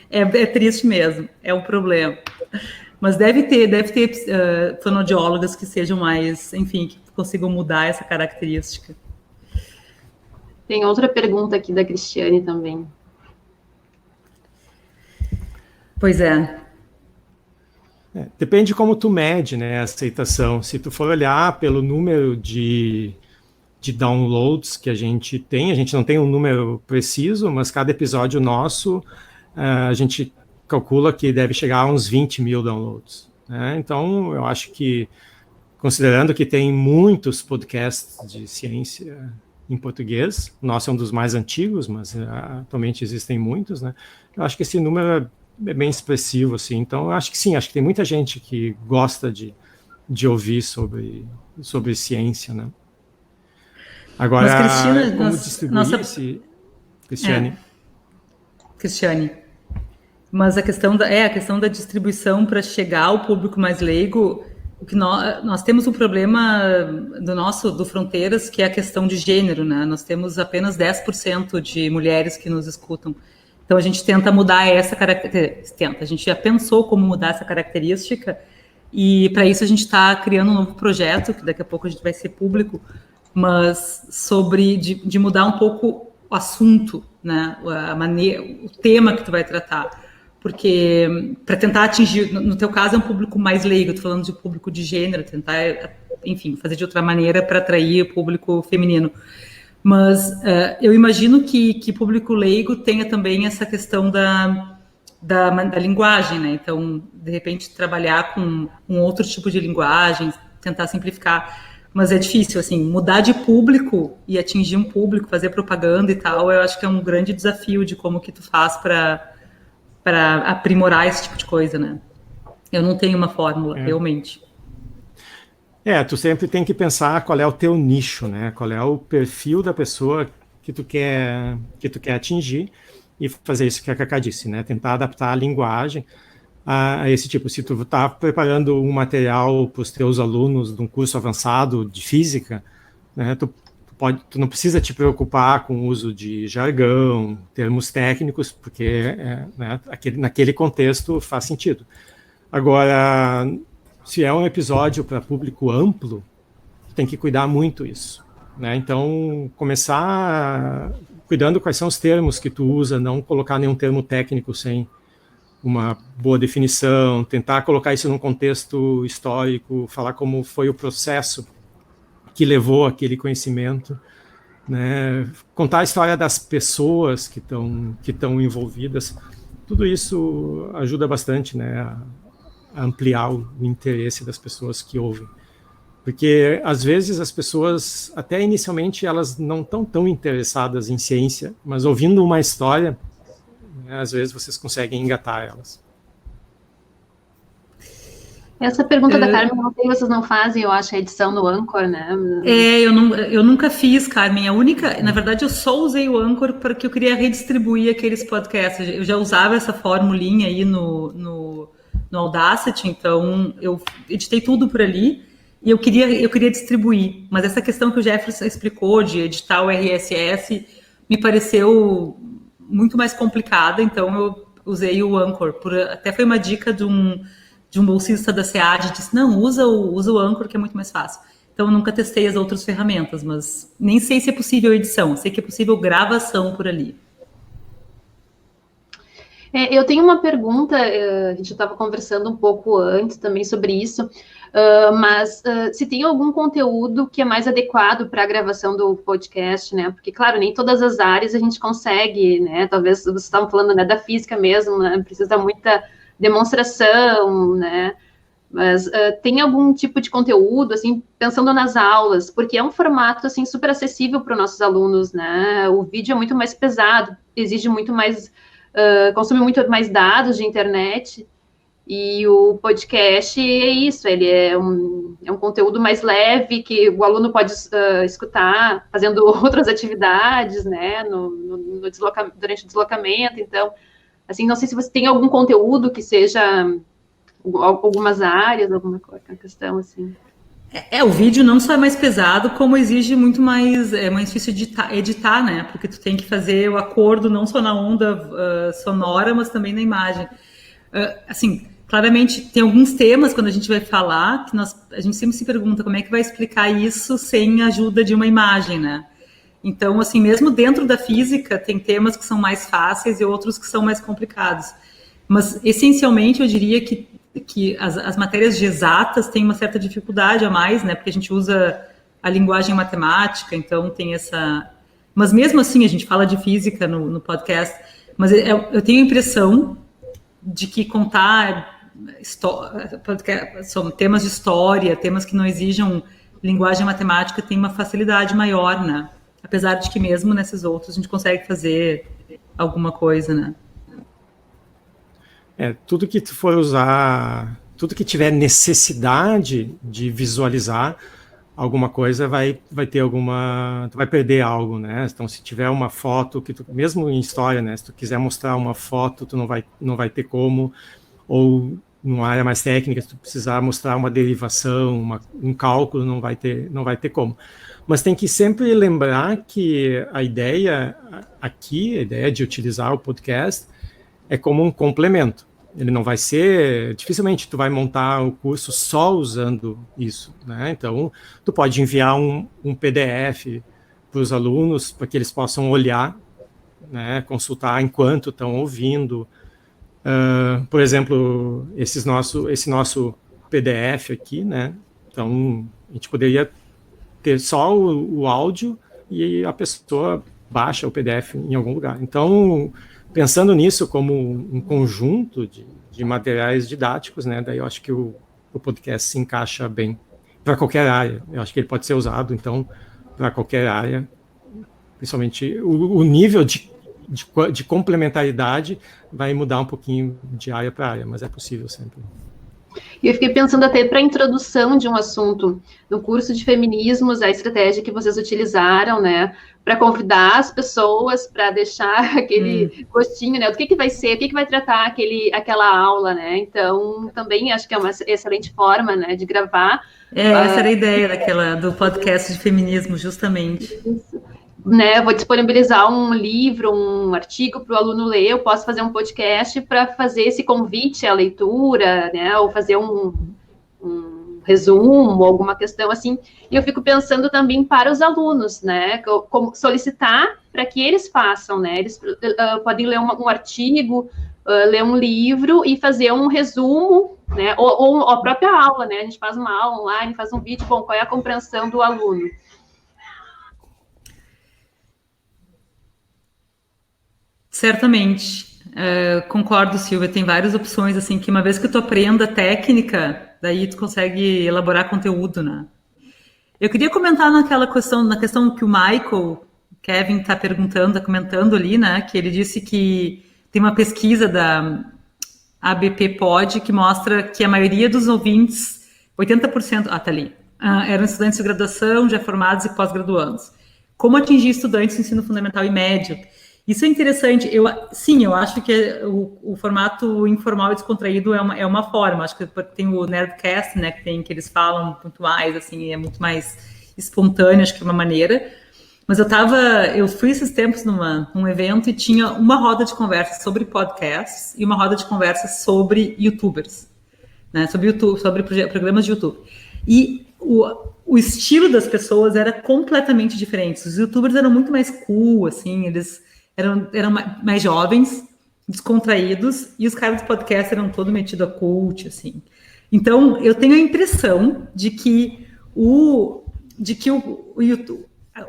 É triste mesmo, é um problema. Mas deve ter fonoaudiólogas que sejam mais, enfim, que consigam mudar essa característica. Tem outra pergunta aqui da Cristiane também. Pois é. Depende como tu mede, né, a aceitação. Se tu for olhar pelo número de downloads que a gente não tem um número preciso, mas cada episódio nosso, a gente calcula que deve chegar a uns 20 mil downloads, né? Então, eu acho que, considerando que tem muitos podcasts de ciência em português, o nosso é um dos mais antigos, mas atualmente existem muitos, né? Eu acho que esse número é bem expressivo, assim. Então, eu acho que sim, acho que tem muita gente que gosta de ouvir sobre ciência, né? Agora, mas, Cristina, como distribuir Cristiane? Cristiane. Mas a questão da distribuição para chegar ao público mais leigo, o que nós temos um problema do Fronteiras, que é a questão de gênero, né? Nós temos apenas 10% de mulheres que nos escutam. Então a gente tenta mudar essa característica. A gente já pensou como mudar essa característica, e para isso a gente está criando um novo projeto, que daqui a pouco a gente vai ser público, mas de mudar um pouco o assunto, né? O tema que tu vai tratar. Porque para tentar atingir, no teu caso é um público mais leigo, estou falando de público de gênero, tentar, enfim, fazer de outra maneira para atrair o público feminino. Mas eu imagino que público leigo tenha também essa questão da linguagem, né? Então, de repente, trabalhar com um outro tipo de linguagem, tentar simplificar. Mas é difícil, assim, mudar de público e atingir um público, fazer propaganda e tal, eu acho que é um grande desafio de como que tu faz para aprimorar esse tipo de coisa, né? Eu não tenho uma fórmula, realmente. Tu sempre tem que pensar qual é o teu nicho, né? Qual é o perfil da pessoa que tu quer atingir e fazer isso que a Cacá disse, né? Tentar adaptar a linguagem a esse tipo. Se tu está preparando um material para os teus alunos de um curso avançado de física, né? Tu não precisa te preocupar com o uso de jargão, termos técnicos, porque né, naquele contexto faz sentido. Agora, se é um episódio para público amplo, tem que cuidar muito isso, né? Então, começar cuidando quais são os termos que tu usa, não colocar nenhum termo técnico sem uma boa definição, tentar colocar isso num contexto histórico, falar como foi o processo que levou aquele conhecimento, né? Contar a história das pessoas que estão envolvidas, tudo isso ajuda bastante, né, a ampliar o interesse das pessoas que ouvem. Porque, às vezes, as pessoas, até inicialmente, elas não estão tão interessadas em ciência, mas ouvindo uma história, né, às vezes vocês conseguem engatar elas. Essa pergunta da Carmen, não sei, vocês não fazem, eu acho, a edição no Anchor, né? Eu nunca fiz, Carmen. Na verdade, eu só usei o Anchor porque eu queria redistribuir aqueles podcasts. Eu já usava essa formulinha aí no Audacity, então eu editei tudo por ali e eu queria distribuir. Mas essa questão que o Jefferson explicou de editar o RSS me pareceu muito mais complicada, então eu usei o Anchor. Até foi uma dica de um bolsista da SEAD, disse, não, usa o Anchor, que é muito mais fácil. Então, eu nunca testei as outras ferramentas, mas nem sei se é possível edição, sei que é possível gravação por ali. Eu tenho uma pergunta, a gente estava conversando um pouco antes também sobre isso, mas se tem algum conteúdo que é mais adequado para a gravação do podcast, né? Porque, claro, nem todas as áreas a gente consegue, né? Talvez vocês estavam falando, né, da física mesmo, né? Precisa muita demonstração, né? Mas tem algum tipo de conteúdo, assim, pensando nas aulas, porque é um formato, assim, super acessível para os nossos alunos, né? O vídeo é muito mais pesado, exige muito mais, consome muito mais dados de internet, e o podcast é isso, ele é um conteúdo mais leve, que o aluno pode escutar fazendo outras atividades, né, durante o deslocamento. Então, assim, não sei se você tem algum conteúdo que seja algumas áreas, alguma questão assim. O vídeo não só é mais pesado, como exige muito mais, é mais difícil de editar, né? Porque tu tem que fazer o acordo não só na onda sonora, mas também na imagem. Assim, claramente tem alguns temas quando a gente vai falar que a gente sempre se pergunta como é que vai explicar isso sem a ajuda de uma imagem, né? Então, assim, mesmo dentro da física, tem temas que são mais fáceis e outros que são mais complicados. Mas, essencialmente, eu diria que as matérias de exatas têm uma certa dificuldade a mais, né? Porque a gente usa a linguagem matemática, então tem essa... Mas mesmo assim, a gente fala de física no podcast, mas eu tenho a impressão de que contar são temas de história, temas que não exijam linguagem matemática, tem uma facilidade maior, né? Apesar de que mesmo nesses outros a gente consegue fazer alguma coisa, né? Tudo que tu for usar, tudo que tiver necessidade de visualizar alguma coisa vai ter alguma, tu vai perder algo, né? Então, se tiver uma foto que tu, mesmo em história, né? Se tu quiser mostrar uma foto, tu não vai ter como, ou numa área mais técnica, se tu precisar mostrar uma derivação, um cálculo, não vai ter como. Mas tem que sempre lembrar que a ideia de utilizar o podcast é como um complemento. Ele não vai ser... Dificilmente tu vai montar o curso só usando isso, né? Então, tu pode enviar um PDF para os alunos, para que eles possam olhar, né? Consultar enquanto estão ouvindo. Por exemplo, esse nosso PDF aqui, né? Então, a gente poderia ter só o áudio e a pessoa baixa o PDF em algum lugar. Então, pensando nisso como um conjunto de materiais didáticos, né, daí eu acho que o podcast se encaixa bem para qualquer área. Eu acho que ele pode ser usado, então, para qualquer área, principalmente o nível de complementaridade vai mudar um pouquinho de área para área, mas é possível sempre. E eu fiquei pensando até para a introdução de um assunto, no curso de feminismos, a estratégia que vocês utilizaram, né, para convidar as pessoas, para deixar aquele gostinho, né, do que vai ser, o que vai tratar aquela aula, né, então também acho que é uma excelente forma, né, de gravar. Essa era a ideia do podcast de feminismo, justamente. Isso. Né, vou disponibilizar um livro, um artigo para o aluno ler, eu posso fazer um podcast para fazer esse convite à leitura, né, ou fazer um resumo, alguma questão assim, e eu fico pensando também para os alunos, né, como solicitar para que eles façam, né, eles podem ler um artigo, ler um livro e fazer um resumo, né, ou a própria aula, né, a gente faz uma aula online, faz um vídeo, bom, qual é a compreensão do aluno? Certamente. Concordo, Silvia, tem várias opções, assim, que uma vez que tu aprenda a técnica, daí tu consegue elaborar conteúdo, né? Eu queria comentar na questão que o Kevin está comentando ali, né, que ele disse que tem uma pesquisa da ABP Pod que mostra que a maioria dos ouvintes, 80%, tá ali, eram estudantes de graduação, já formados e pós-graduandos. Como atingir estudantes do ensino fundamental e médio? Isso é interessante. Eu acho que o formato informal e descontraído é uma forma. Acho que tem o Nerdcast, né, que eles falam muito mais, assim, é muito mais espontâneo, acho que é uma maneira. Mas eu fui esses tempos num evento e tinha uma roda de conversa sobre podcasts e uma roda de conversa sobre YouTubers, né, sobre programas de YouTube. E o estilo das pessoas era completamente diferente. Os YouTubers eram muito mais cool, assim, eles eram mais jovens, descontraídos, e os caras do podcast eram todo metido a cult, assim. Então, eu tenho a impressão de que o YouTube,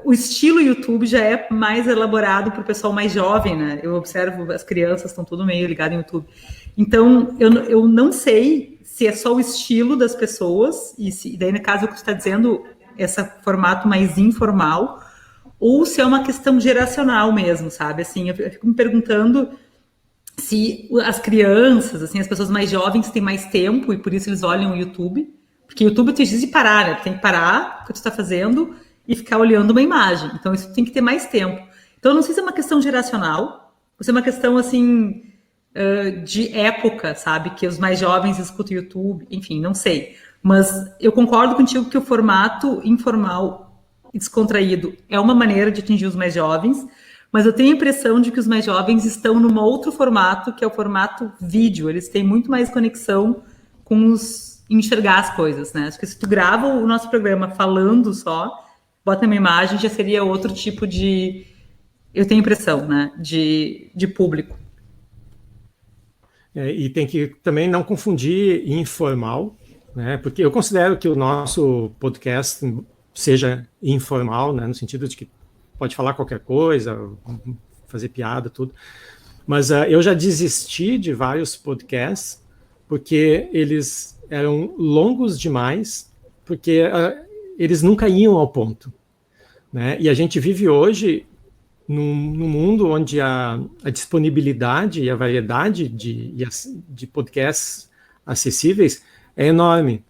o estilo YouTube já é mais elaborado para o pessoal mais jovem, né? Eu observo, as crianças estão tudo meio ligadas no YouTube. Então, eu não sei se é só o estilo das pessoas, e daí, no caso, o que você está dizendo, esse formato mais informal, ou se é uma questão geracional mesmo, sabe? Assim, eu fico me perguntando se as crianças, assim, as pessoas mais jovens têm mais tempo e por isso eles olham o YouTube, porque o YouTube te diz de parar, né? Tu tem que parar o que tu está fazendo e ficar olhando uma imagem. Então, isso tem que ter mais tempo. Então, eu não sei se é uma questão geracional, ou se é uma questão, assim, de época, sabe? Que os mais jovens escutam o YouTube, enfim, não sei. Mas eu concordo contigo que o formato informal e descontraído é uma maneira de atingir os mais jovens, mas eu tenho a impressão de que os mais jovens estão num outro formato, que é o formato vídeo. Eles têm muito mais conexão com enxergar as coisas, né? Acho que se tu grava o nosso programa falando só, bota uma imagem, já seria outro tipo de, eu tenho a impressão, né, de público. E tem que também não confundir informal, né? Porque eu considero que o nosso podcast seja informal, né, no sentido de que pode falar qualquer coisa, fazer piada, tudo. Mas eu já desisti de vários podcasts porque eles eram longos demais, porque eles nunca iam ao ponto, né? E a gente vive hoje num mundo onde a disponibilidade e a variedade de podcasts acessíveis é enorme.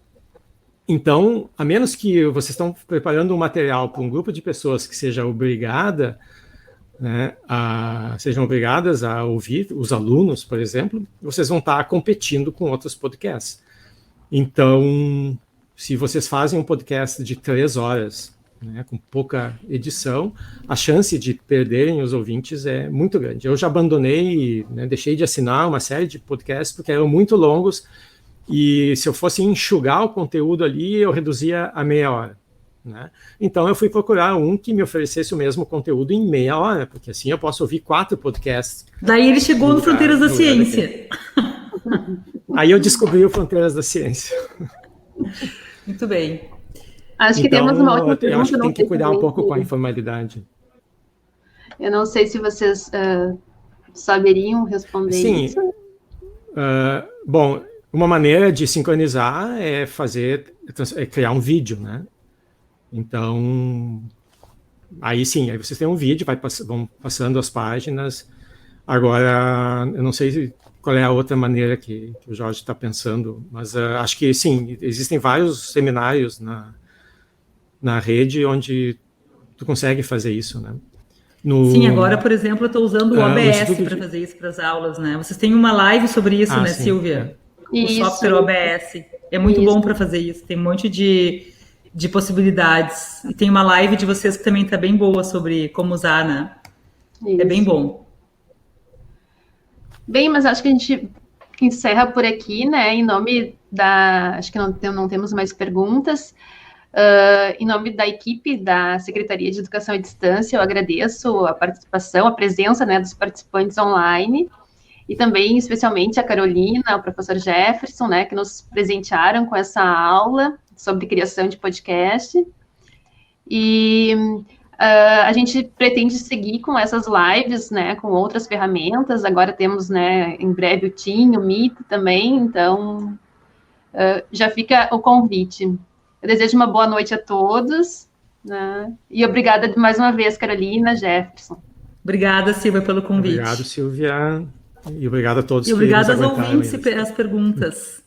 Então, a menos que vocês estão preparando um material para um grupo de pessoas que seja obrigada, né, sejam obrigadas a ouvir, os alunos, por exemplo, vocês vão estar competindo com outros podcasts. Então, se vocês fazem um podcast de 3 horas, né, com pouca edição, a chance de perderem os ouvintes é muito grande. Eu já abandonei, né, deixei de assinar uma série de podcasts porque eram muito longos, e se eu fosse enxugar o conteúdo ali, eu reduzia a meia hora, né? Então eu fui procurar um que me oferecesse o mesmo conteúdo em meia hora, porque assim eu posso ouvir 4 podcasts. Daí ele chegou no Fronteiras da Ciência. Aí eu descobri o Fronteiras da Ciência. Muito bem. Acho que temos uma outra pergunta. Eu acho que tem que cuidar um pouco com a informalidade. Eu não sei se vocês saberiam responder isso. Bom, uma maneira de sincronizar é criar um vídeo, né? Então, aí sim, aí vocês têm um vídeo, vão passando as páginas. Agora, eu não sei qual é a outra maneira que o Jorge está pensando, mas acho que sim, existem vários seminários na rede onde tu consegue fazer isso, né? Sim, agora, por exemplo, eu estou usando o OBS para fazer isso para as aulas, né? Vocês têm uma live sobre isso, né, sim, Silvia? O software OBS. É muito bom para fazer isso. Tem um monte de possibilidades. E tem uma live de vocês que também está bem boa sobre como usar, né? Isso. É bem bom. Bem, mas acho que a gente encerra por aqui, né? Em nome acho que não temos mais perguntas. Em nome da equipe da Secretaria de Educação à Distância, eu agradeço a participação, a presença, né, dos participantes online, e também, especialmente, a Carolina, o professor Jefferson, né, que nos presentearam com essa aula sobre criação de podcast. E A gente pretende seguir com essas lives, né, com outras ferramentas. Agora temos, né, em breve o Team, o Meet também, então já fica o convite. Eu desejo uma boa noite a todos, né, e obrigada mais uma vez, Carolina, Jefferson. Obrigada, Silvia, pelo convite. Obrigado, Silvia, e obrigado a todos e obrigado que nos aos aguentaram. ouvintes e as perguntas.